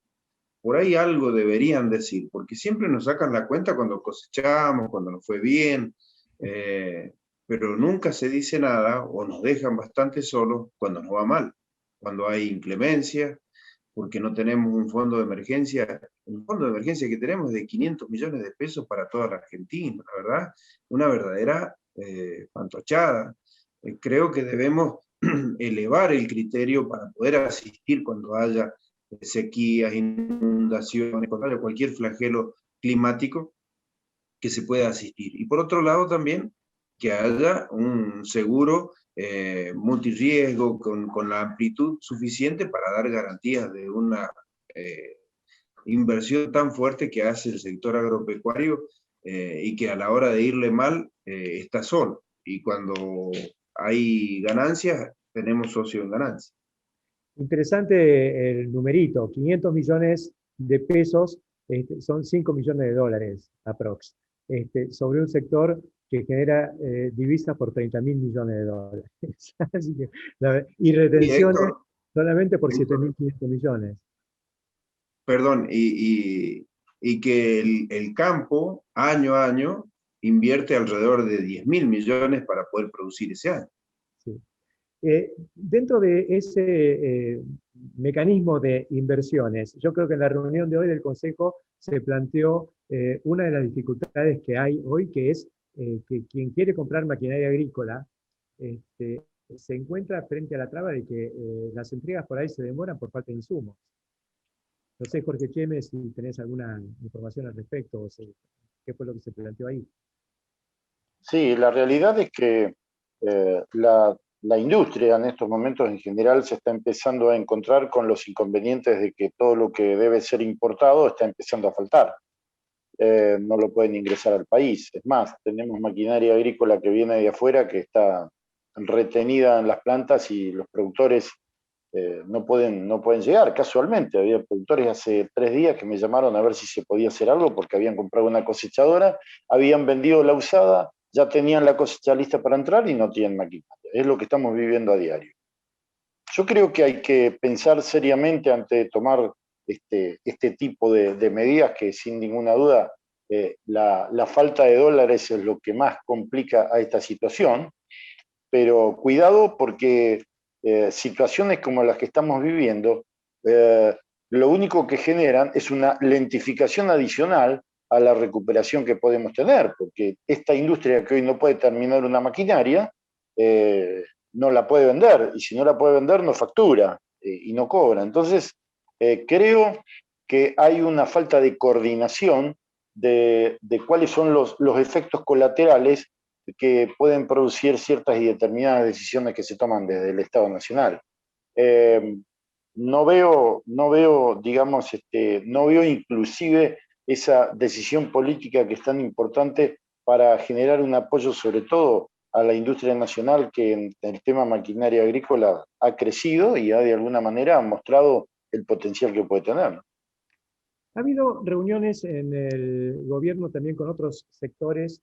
por ahí algo deberían decir, porque siempre nos sacan la cuenta cuando cosechamos, cuando nos fue bien, pero nunca se dice nada, o nos dejan bastante solos cuando nos va mal, cuando hay inclemencia, porque no tenemos un fondo de emergencia. El fondo de emergencia que tenemos es de 500 millones de pesos para toda la Argentina, la verdad, una verdadera fantochada. Creo que debemos elevar el criterio para poder asistir cuando haya sequías, inundaciones, cuando haya cualquier flagelo climático, que se pueda asistir. Y por otro lado también, que haya un seguro multirriesgo con la amplitud suficiente para dar garantías de una inversión tan fuerte que hace el sector agropecuario y que a la hora de irle mal está solo. Y cuando hay ganancias, tenemos socios en ganancias. Interesante el numerito, 500 millones de pesos, son 5 millones de dólares aprox, sobre un sector que genera divisas por 30.000 millones de dólares. Así que, y retenciones Héctor, solamente por 7.500 millones. Perdón, y que el campo, año a año, invierte alrededor de 10.000 millones para poder producir ese año. Sí. Dentro de ese mecanismo de inversiones, yo creo que en la reunión de hoy del Consejo se planteó una de las dificultades que hay hoy, que es que quien quiere comprar maquinaria agrícola se encuentra frente a la traba de que las entregas por ahí se demoran por falta de insumos. No sé, Jorge Cheme, si tenés alguna información al respecto, o qué fue lo que se planteó ahí. Sí, la realidad es que la industria en estos momentos en general se está empezando a encontrar con los inconvenientes de que todo lo que debe ser importado está empezando a faltar. No lo pueden ingresar al país. Es más, tenemos maquinaria agrícola que viene de afuera que está retenida en las plantas y los productores no pueden llegar. Casualmente, había productores hace 3 días que me llamaron a ver si se podía hacer algo porque habían comprado una cosechadora, habían vendido la usada, ya tenían la cosecha lista para entrar y no tienen maquinaria. Es lo que estamos viviendo a diario. Yo creo que hay que pensar seriamente antes de tomar este tipo de medidas que sin ninguna duda la falta de dólares es lo que más complica a esta situación, pero cuidado porque situaciones como las que estamos viviendo lo único que generan es una lentificación adicional a la recuperación que podemos tener, porque esta industria que hoy no puede terminar una maquinaria no la puede vender, y si no la puede vender no factura y no cobra. Entonces creo que hay una falta de coordinación de cuáles son los efectos colaterales que pueden producir ciertas y determinadas decisiones que se toman desde el Estado Nacional. No veo, digamos, no veo inclusive esa decisión política que es tan importante para generar un apoyo sobre todo a la industria nacional que en el tema maquinaria agrícola ha crecido y ha de alguna manera mostrado el potencial que puede tener. Ha habido reuniones en el gobierno también con otros sectores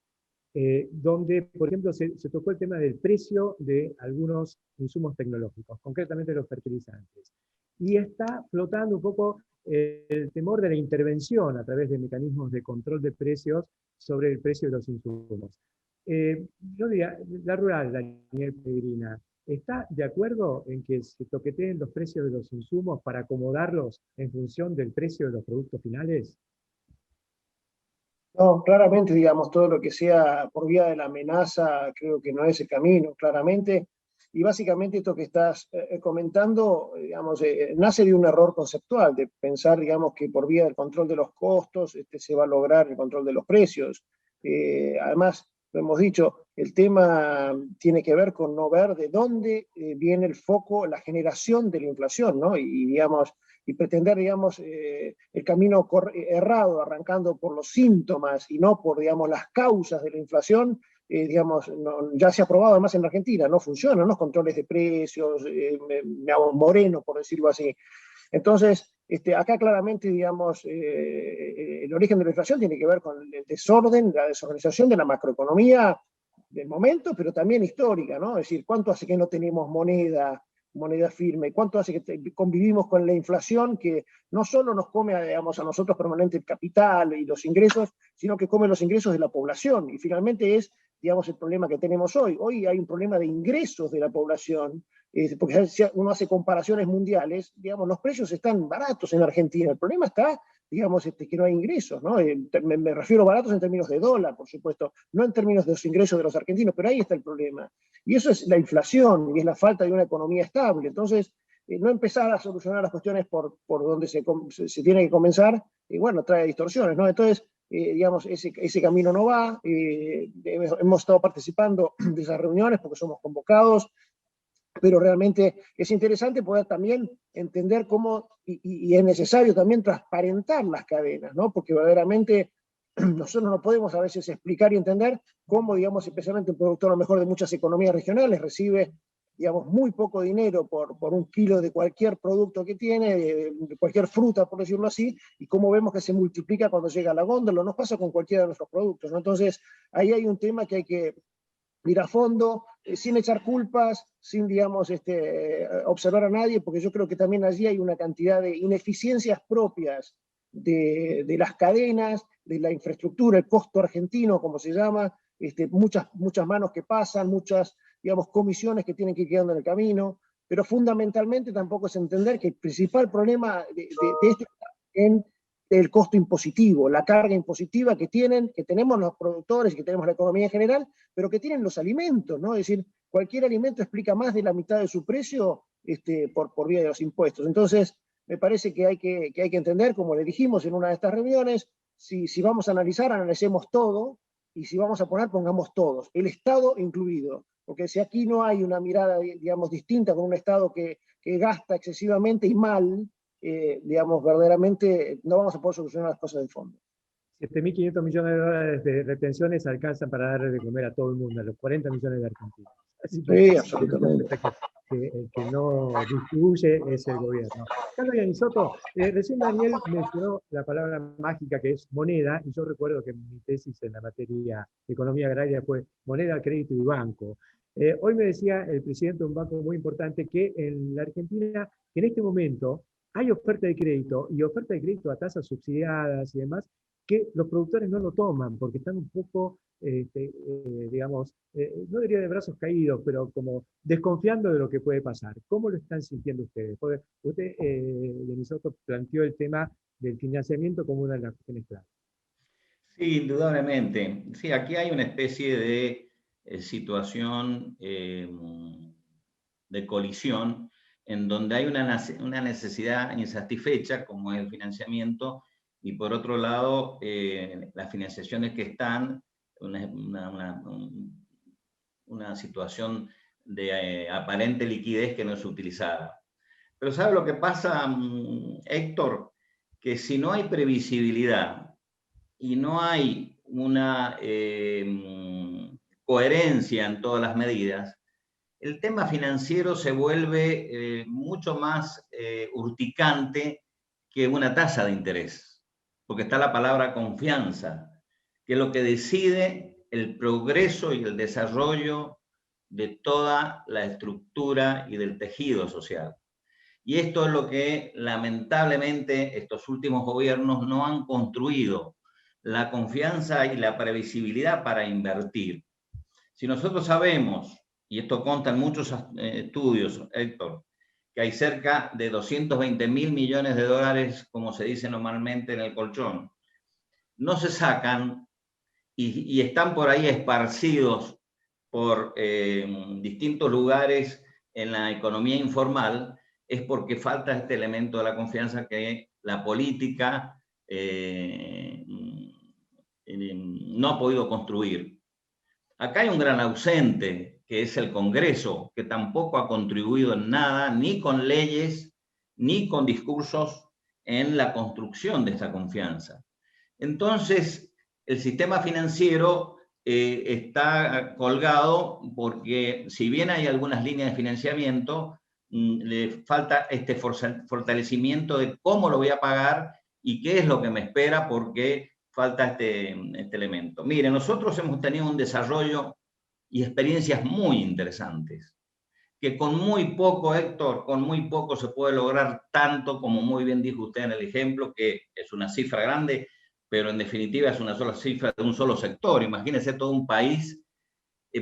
donde, por ejemplo, se tocó el tema del precio de algunos insumos tecnológicos, concretamente los fertilizantes. Y está flotando un poco el temor de la intervención a través de mecanismos de control de precios sobre el precio de los insumos. Yo diría, la rural, Daniel Peregrina, ¿está de acuerdo en que se toqueteen los precios de los insumos para acomodarlos en función del precio de los productos finales? No, claramente, digamos, todo lo que sea por vía de la amenaza, creo que no es el camino, claramente. Y básicamente esto que estás comentando, digamos, nace de un error conceptual, de pensar, digamos, que por vía del control de los costos se va a lograr el control de los precios. Además, lo hemos dicho, el tema tiene que ver con no ver de dónde viene el foco, la generación de la inflación, ¿no? Y digamos, y pretender, digamos, el camino errado, arrancando por los síntomas y no por, digamos, las causas de la inflación, digamos, ya se ha probado además en la Argentina, no funcionan los controles de precios, me hago moreno, por decirlo así. Entonces, acá claramente, digamos, el origen de la inflación tiene que ver con el desorden, la desorganización de la macroeconomía del momento, pero también histórica, ¿no? Es decir, ¿cuánto hace que no tenemos moneda firme? ¿Cuánto hace que convivimos con la inflación que no solo nos come, digamos, a nosotros permanente el capital y los ingresos, sino que come los ingresos de la población? Y finalmente es, digamos, el problema que tenemos hoy. Hoy hay un problema de ingresos de la población, porque si uno hace comparaciones mundiales, digamos, los precios están baratos en Argentina. El problema está, digamos, que no hay ingresos, ¿no? Me refiero baratos en términos de dólar, por supuesto, no en términos de los ingresos de los argentinos, pero ahí está el problema. Y eso es la inflación y es la falta de una economía estable. Entonces, no empezar a solucionar las cuestiones por donde se tiene que comenzar, bueno, trae distorsiones, ¿no? Entonces, digamos, ese camino no va. Hemos estado participando de esas reuniones porque somos convocados, pero realmente es interesante poder también entender cómo, y es necesario también transparentar las cadenas, ¿no? Porque verdaderamente nosotros no podemos a veces explicar y entender cómo, digamos, especialmente un productor a lo mejor de muchas economías regionales recibe, digamos, muy poco dinero por un kilo de cualquier producto que tiene, de cualquier fruta, por decirlo así, y cómo vemos que se multiplica cuando llega a la góndola. Nos pasa con cualquiera de nuestros productos, ¿no? Entonces, ahí hay un tema que hay que ir a fondo, sin echar culpas, sin, digamos, observar a nadie, porque yo creo que también allí hay una cantidad de ineficiencias propias de las cadenas, de la infraestructura, el costo argentino, como se llama, muchas manos que pasan, muchas, digamos, comisiones que tienen que ir quedando en el camino, pero fundamentalmente tampoco es entender que el principal problema de esto está en el costo impositivo, la carga impositiva que tenemos los productores y que tenemos la economía en general, pero que tienen los alimentos, ¿no? Es decir, cualquier alimento explica más de la mitad de su precio por vía de los impuestos. Entonces, me parece que hay que entender, como le dijimos en una de estas reuniones, si vamos a analizar, analicemos todo, y si vamos a poner, pongamos todos, el Estado incluido. Porque si aquí no hay una mirada, digamos, distinta con un Estado que gasta excesivamente y mal, digamos, verdaderamente no vamos a poder solucionar las cosas de fondo. 7.500 millones de dólares de retenciones alcanzan para darle de comer a todo el mundo, a los 40 millones de argentinos. Así que, sí, absolutamente. El que no distribuye es el gobierno. Carlos Iannisotto, recién Daniel mencionó la palabra mágica que es moneda, y yo recuerdo que mi tesis en la materia de economía agraria fue moneda, crédito y banco. Hoy me decía el presidente de un banco muy importante que en la Argentina, en este momento, hay oferta de crédito, y oferta de crédito a tasas subsidiadas y demás, que los productores no lo toman porque están un poco, digamos, no diría de brazos caídos, pero como desconfiando de lo que puede pasar. ¿Cómo lo están sintiendo ustedes? Porque usted, Iannisotto, planteó el tema del financiamiento como una de las cuestiones clave. Sí, indudablemente. Sí, aquí hay una especie de situación de colisión en donde hay una necesidad insatisfecha, como es el financiamiento, y por otro lado, las financiaciones que están, una situación de aparente liquidez que no es utilizada. Pero ¿sabe lo que pasa, Héctor? Que si no hay previsibilidad y no hay una coherencia en todas las medidas, el tema financiero se vuelve mucho más urticante que una tasa de interés, porque está la palabra confianza, que es lo que decide el progreso y el desarrollo de toda la estructura y del tejido social. Y esto es lo que lamentablemente estos últimos gobiernos no han construido, la confianza y la previsibilidad para invertir. Si nosotros sabemos, y esto consta en muchos estudios, Héctor, que hay cerca de 220.000 millones de dólares, como se dice normalmente, en el colchón, no se sacan y están por ahí esparcidos por distintos lugares en la economía informal, es porque falta este elemento de la confianza que la política no ha podido construir. Acá hay un gran ausente, que es el Congreso, que tampoco ha contribuido en nada, ni con leyes, ni con discursos en la construcción de esta confianza. Entonces, el sistema financiero está colgado porque, si bien hay algunas líneas de financiamiento, le falta este fortalecimiento de cómo lo voy a pagar y qué es lo que me espera, porque falta este elemento. Mire, nosotros hemos tenido un desarrollo y experiencias muy interesantes, que con muy poco, Héctor, con muy poco se puede lograr tanto, como muy bien dijo usted en el ejemplo, que es una cifra grande, pero en definitiva es una sola cifra de un solo sector. Imagínense todo un país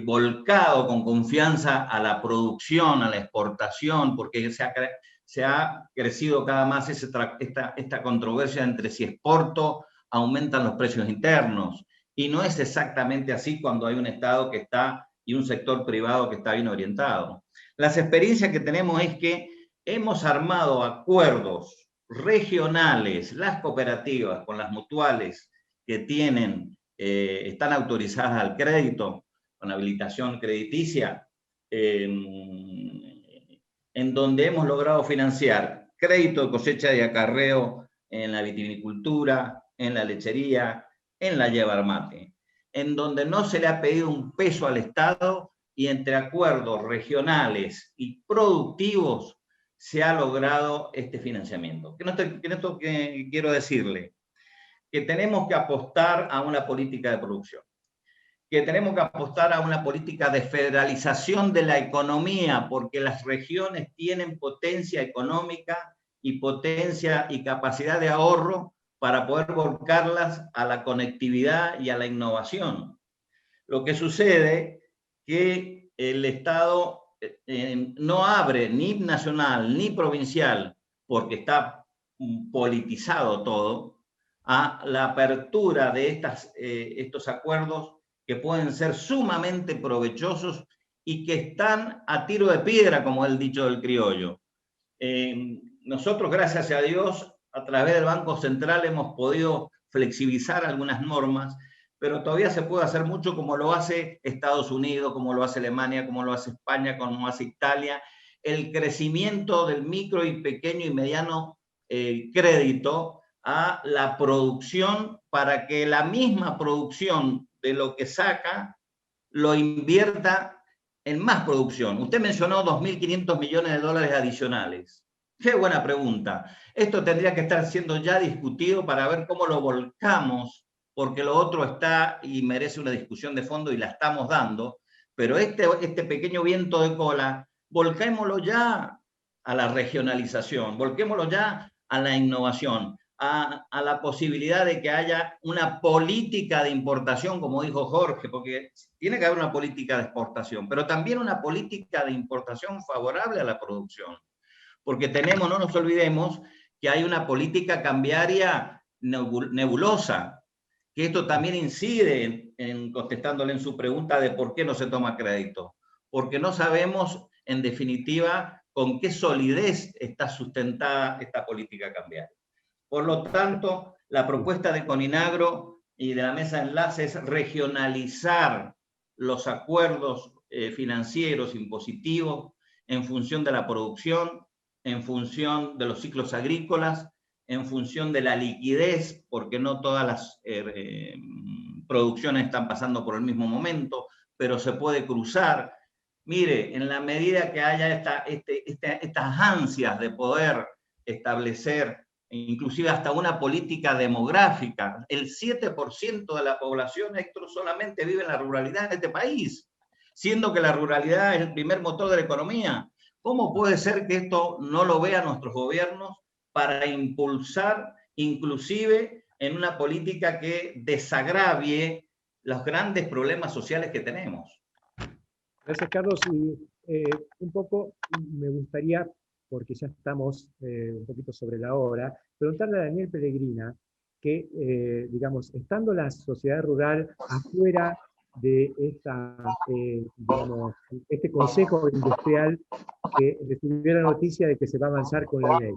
volcado con confianza a la producción, a la exportación, porque se ha crecido cada más esta controversia entre si exporto, aumentan los precios internos. Y no es exactamente así cuando hay un Estado que está y un sector privado que está bien orientado. Las experiencias que tenemos es que hemos armado acuerdos regionales, las cooperativas con las mutuales que tienen, están autorizadas al crédito, con habilitación crediticia, en donde hemos logrado financiar crédito de cosecha y acarreo en la vitivinicultura, en la lechería, en la yerba mate, en donde no se le ha pedido un peso al Estado y entre acuerdos regionales y productivos se ha logrado este financiamiento. ¿Qué quiero decirle? Que tenemos que apostar a una política de producción, que tenemos que apostar a una política de federalización de la economía, porque las regiones tienen potencia económica y potencia y capacidad de ahorro para poder volcarlas a la conectividad y a la innovación. Lo que sucede que el Estado no abre ni nacional ni provincial, porque está politizado todo, a la apertura de estos acuerdos que pueden ser sumamente provechosos y que están a tiro de piedra, como es el dicho del criollo. Nosotros, gracias a Dios, a través del Banco Central hemos podido flexibilizar algunas normas, pero todavía se puede hacer mucho como lo hace Estados Unidos, como lo hace Alemania, como lo hace España, como lo hace Italia. El crecimiento del micro y pequeño y mediano crédito a la producción para que la misma producción de lo que saca lo invierta en más producción. Usted mencionó 2.500 millones de dólares adicionales. Qué buena pregunta. Esto tendría que estar siendo ya discutido para ver cómo lo volcamos, porque lo otro está y merece una discusión de fondo y la estamos dando, pero este pequeño viento de cola, volquémoslo ya a la regionalización, volquémoslo ya a la innovación, a la posibilidad de que haya una política de importación, como dijo Jorge, porque tiene que haber una política de exportación, pero también una política de importación favorable a la producción. Porque tenemos, no nos olvidemos, que hay una política cambiaria nebulosa, que esto también incide contestándole en su pregunta de por qué no se toma crédito. Porque no sabemos, en definitiva, con qué solidez está sustentada esta política cambiaria. Por lo tanto, la propuesta de Coninagro y de la mesa de enlace es regionalizar los acuerdos financieros impositivos en función de la producción, en función de los ciclos agrícolas, en función de la liquidez, porque no todas las producciones están pasando por el mismo momento, pero se puede cruzar. Mire, en la medida que haya estas ansias de poder establecer inclusive hasta una política demográfica. El 7% de la población, Héctor, solamente vive en la ruralidad en este país, siendo que la ruralidad es el primer motor de la economía. ¿Cómo puede ser que esto no lo vean nuestros gobiernos para impulsar, inclusive en una política que desagravie los grandes problemas sociales que tenemos? Gracias, Carlos. Y un poco me gustaría, porque ya estamos un poquito sobre la hora, preguntarle a Daniel Pellegrina que, digamos, estando la sociedad rural afuera de este consejo industrial que recibió la noticia de que se va a avanzar con la ley,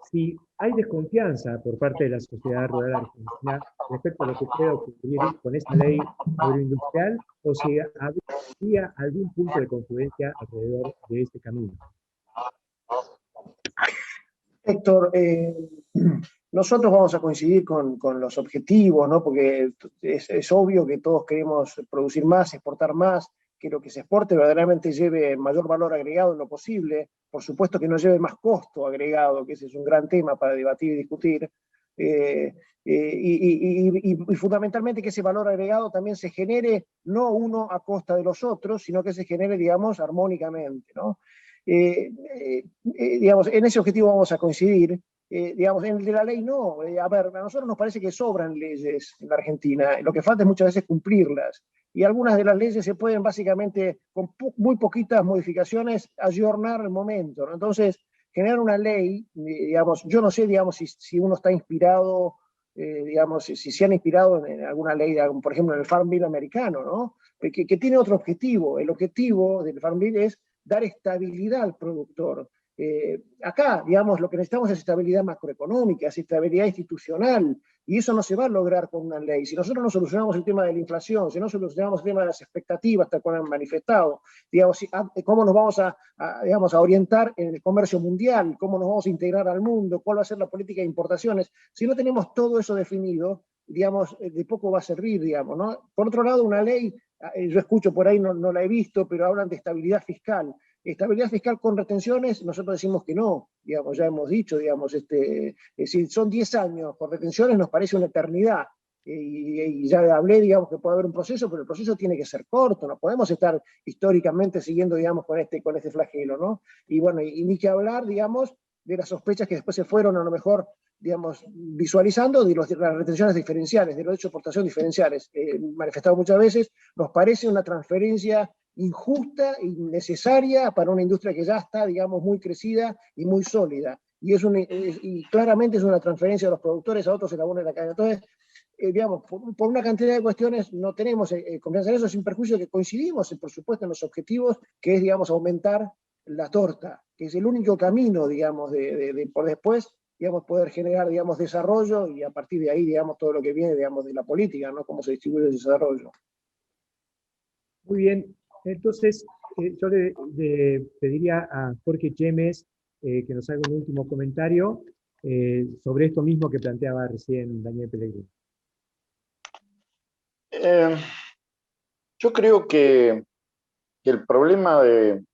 si hay desconfianza por parte de la sociedad rural argentina respecto a lo que pueda ocurrir con esta ley agroindustrial, o si habría algún punto de confluencia alrededor de este camino. Héctor, nosotros vamos a coincidir con los objetivos, ¿no? Porque es obvio que todos queremos producir más, exportar más, que lo que se exporte verdaderamente lleve mayor valor agregado en lo posible, por supuesto que no lleve más costo agregado, que ese es un gran tema para debatir y discutir, y fundamentalmente que ese valor agregado también se genere no uno a costa de los otros, sino que se genere, digamos, armónicamente, ¿no? Digamos, en ese objetivo vamos a coincidir. Digamos, en el de la ley no. A ver, a nosotros nos parece que sobran leyes en la Argentina, lo que falta es muchas veces cumplirlas. Y algunas de las leyes se pueden básicamente, con muy poquitas modificaciones, ayornar el momento, ¿no? Entonces, generar una ley, digamos, yo no sé, digamos, si uno está inspirado, digamos, si se han inspirado en alguna ley, por ejemplo, en el Farm Bill americano, ¿no? Que tiene otro objetivo. El objetivo del Farm Bill es dar estabilidad al productor. Acá, digamos, lo que necesitamos es estabilidad macroeconómica, es estabilidad institucional. Y eso no se va a lograr con una ley. Si nosotros no solucionamos el tema de la inflación, si no solucionamos el tema de las expectativas, tal cual han manifestado, digamos, cómo nos vamos digamos, a orientar en el comercio mundial, cómo nos vamos a integrar al mundo, cuál va a ser la política de importaciones, si no tenemos todo eso definido, digamos, de poco va a servir, digamos, ¿no? Por otro lado, una ley, yo escucho por ahí, no la he visto, pero hablan de estabilidad fiscal. Estabilidad fiscal con retenciones, nosotros decimos que no, digamos, ya hemos dicho, digamos, si son 10 años con retenciones nos parece una eternidad, y ya hablé, digamos, que puede haber un proceso, pero el proceso tiene que ser corto, no podemos estar históricamente siguiendo, digamos, con este flagelo, ¿no? Y bueno, y ni que hablar, digamos, de las sospechas que después se fueron a lo mejor, digamos, visualizando de las retenciones diferenciales, de los derechos de exportación diferenciales, manifestado muchas veces, nos parece una transferencia injusta, innecesaria para una industria que ya está, digamos, muy crecida y muy sólida. Y claramente es una transferencia de los productores a otros eslabones de la cadena. Entonces, digamos, por una cantidad de cuestiones no tenemos confianza en eso, sin perjuicio que coincidimos, por supuesto, en los objetivos, que es, digamos, aumentar la torta, que es el único camino, digamos, por después, digamos, poder generar, digamos, desarrollo, y a partir de ahí, digamos, todo lo que viene, digamos, de la política, ¿no? Cómo se distribuye el desarrollo. Muy bien. Entonces, yo le pediría a Jorge Chemes que nos haga un último comentario sobre esto mismo que planteaba recién Daniel Pellegrini. Yo creo que el problema de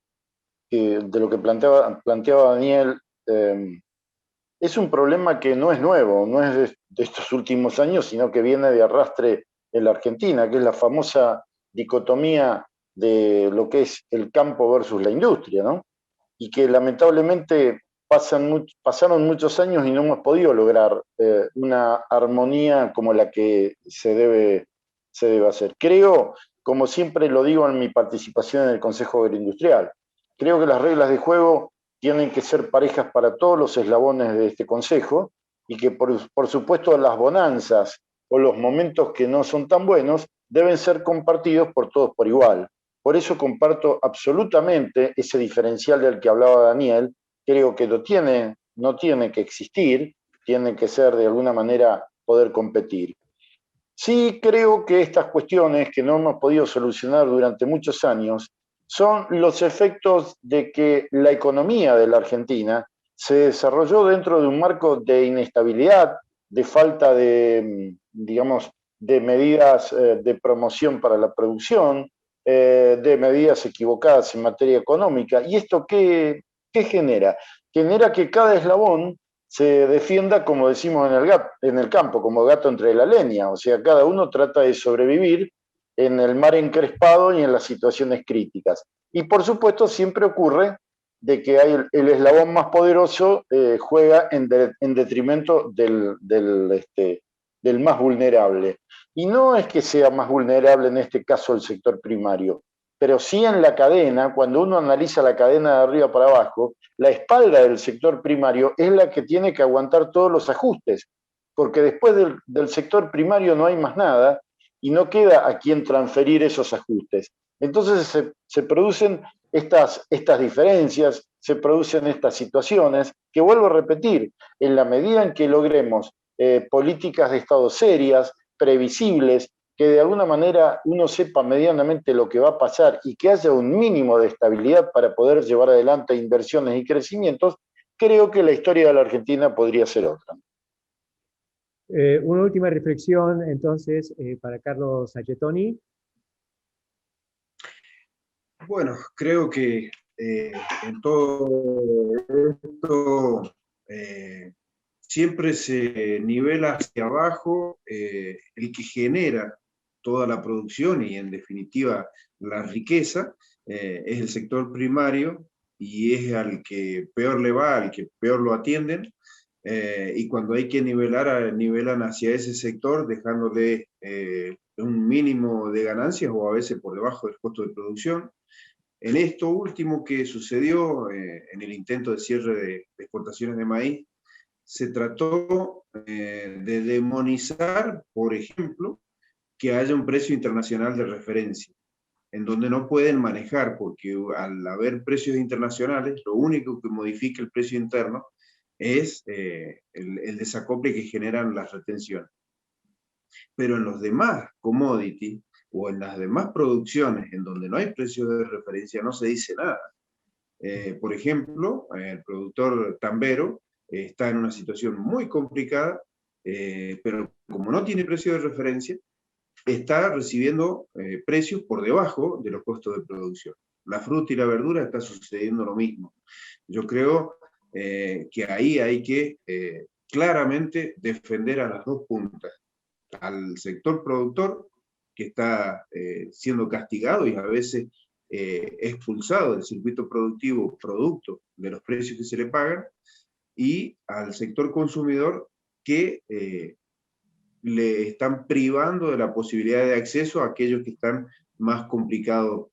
lo que planteaba Daniel es un problema que no es nuevo, no es de estos últimos años, sino que viene de arrastre en la Argentina, que es la famosa dicotomía de lo que es el campo versus la industria, ¿no? Y que lamentablemente pasaron muchos años y no hemos podido lograr una armonía como la que se debe hacer. Creo, como siempre lo digo en mi participación en el Consejo Agroindustrial, creo que las reglas de juego tienen que ser parejas para todos los eslabones de este Consejo y que por supuesto las bonanzas o los momentos que no son tan buenos deben ser compartidos por todos por igual. Por eso comparto absolutamente ese diferencial del que hablaba Daniel. Creo que no tiene que existir, tiene que ser de alguna manera poder competir. Sí creo que estas cuestiones que no hemos podido solucionar durante muchos años son los efectos de que la economía de la Argentina se desarrolló dentro de un marco de inestabilidad, de falta de, digamos, de medidas de promoción para la producción, de medidas equivocadas en materia económica. ¿Y esto qué genera? Genera que cada eslabón se defienda, como decimos en el campo, como gato entre la leña. O sea, cada uno trata de sobrevivir en el mar encrespado y en las situaciones críticas. Y por supuesto siempre ocurre de que el eslabón más poderoso juega en detrimento del más vulnerable. Y no es que sea más vulnerable en este caso el sector primario, pero sí en la cadena, cuando uno analiza la cadena de arriba para abajo, la espalda del sector primario es la que tiene que aguantar todos los ajustes, porque después del sector primario no hay más nada y no queda a quien transferir esos ajustes. Entonces se producen estas diferencias, se producen estas situaciones, que vuelvo a repetir, en la medida en que logremos políticas de Estado serias, previsibles, que de alguna manera uno sepa medianamente lo que va a pasar y que haya un mínimo de estabilidad para poder llevar adelante inversiones y crecimientos, creo que la historia de la Argentina podría ser otra. Una última reflexión, entonces, para Carlos Sacchettoni. Bueno, creo que en todo esto siempre se nivela hacia abajo el que genera toda la producción y en definitiva la riqueza, es el sector primario y es al que peor le va, al que peor lo atienden, y cuando hay que nivelar, nivelan hacia ese sector dejándole un mínimo de ganancias o a veces por debajo del costo de producción. En esto último que sucedió en el intento de cierre de exportaciones de maíz, se trató de demonizar, por ejemplo, que haya un precio internacional de referencia, en donde no pueden manejar, porque al haber precios internacionales, lo único que modifica el precio interno es el desacople que generan las retenciones. Pero en los demás commodities o en las demás producciones en donde no hay precios de referencia no se dice nada. Por ejemplo, el productor tambero está en una situación muy complicada, pero como no tiene precio de referencia, está recibiendo precios por debajo de los costos de producción. La fruta y la verdura está sucediendo lo mismo. Yo creo que ahí hay que claramente defender a las dos puntas, al sector productor, que está siendo castigado y a veces expulsado del circuito productivo producto de los precios que se le pagan, y al sector consumidor que le están privando de la posibilidad de acceso a aquellos que están más complicados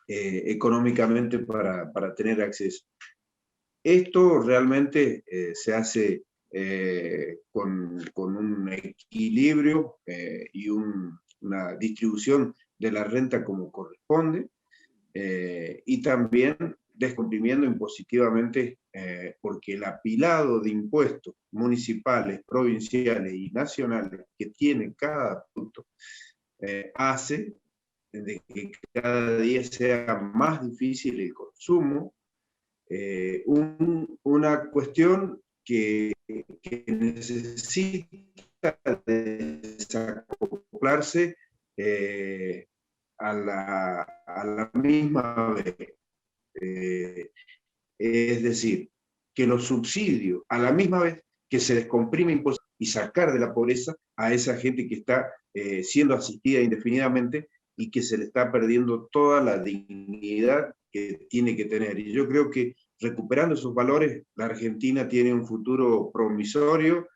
económicamente para tener acceso. Esto realmente se hace con un equilibrio y una distribución de la renta como corresponde, y también descomprimiendo impositivamente, porque el apilado de impuestos municipales, provinciales y nacionales que tiene cada producto hace de que cada día sea más difícil el consumo, una cuestión que necesita desacoplarse a la misma vez. Es decir, que los subsidios, a la misma vez que se descomprime impuestos y sacar de la pobreza a esa gente que está siendo asistida indefinidamente y que se le está perdiendo toda la dignidad que tiene que tener. Y yo creo que recuperando esos valores, la Argentina tiene un futuro promisorio,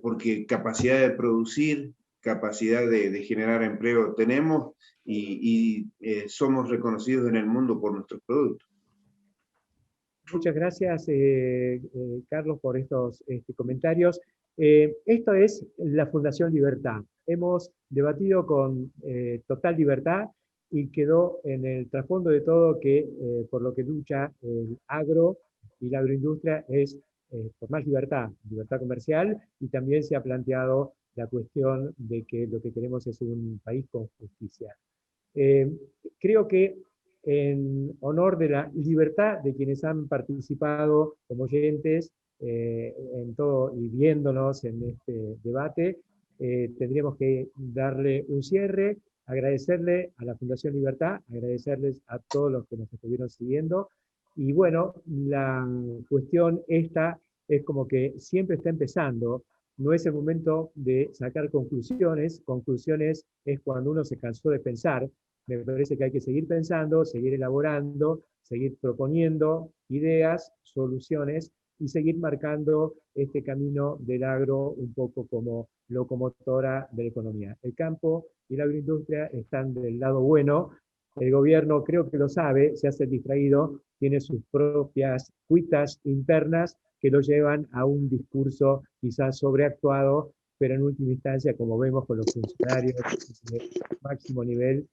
porque capacidad de producir, capacidad de generar empleo tenemos, y somos reconocidos en el mundo por nuestros productos. Muchas gracias, Carlos, por estos comentarios. Esto es la Fundación Libertad. Hemos debatido con total libertad y quedó en el trasfondo de todo que por lo que lucha el agro y la agroindustria es por más libertad, libertad comercial, y también se ha planteado la cuestión de que lo que queremos es un país con justicia. Creo que en honor de la libertad de quienes han participado como oyentes en todo y viéndonos en este debate, tendríamos que darle un cierre, agradecerle a la Fundación Libertad, agradecerles a todos los que nos estuvieron siguiendo, y bueno, la cuestión esta es como que siempre está empezando, no es el momento de sacar conclusiones es cuando uno se cansó de pensar. Me parece que hay que seguir pensando, seguir elaborando, seguir proponiendo ideas, soluciones y seguir marcando este camino del agro un poco como locomotora de la economía. El campo y la agroindustria están del lado bueno. El gobierno creo que lo sabe, se hace el distraído, tiene sus propias cuitas internas que lo llevan a un discurso quizás sobreactuado, pero en última instancia, como vemos con los funcionarios de máximo nivel,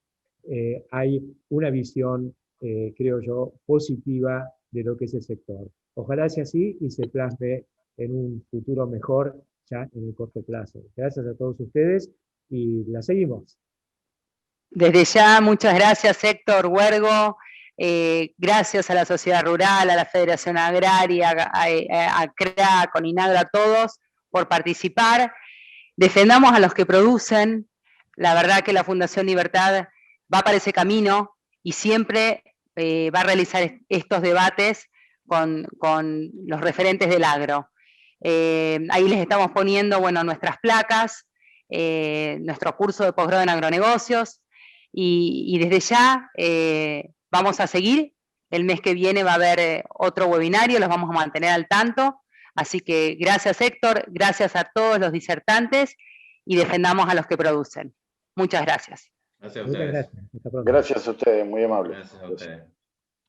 hay una visión, creo yo, positiva de lo que es el sector. Ojalá sea así y se plasme en un futuro mejor ya en el corto plazo. Gracias a todos ustedes y la seguimos. Desde ya, muchas gracias Héctor Huergo, gracias a la sociedad rural, a la Federación Agraria, a CRA, Coninagro, a todos por participar. Defendamos a los que producen. La verdad que la Fundación Libertad va para ese camino y siempre va a realizar estos debates con los referentes del agro. Ahí les estamos poniendo, bueno, nuestras placas, nuestro curso de posgrado en agronegocios, y desde ya vamos a seguir. El mes que viene va a haber otro webinario, los vamos a mantener al tanto. Así que gracias Héctor, gracias a todos los disertantes y defendamos a los que producen. Muchas gracias. Gracias a ustedes. Muchas gracias. Hasta pronto. Gracias a ustedes, muy amables. Gracias a ustedes.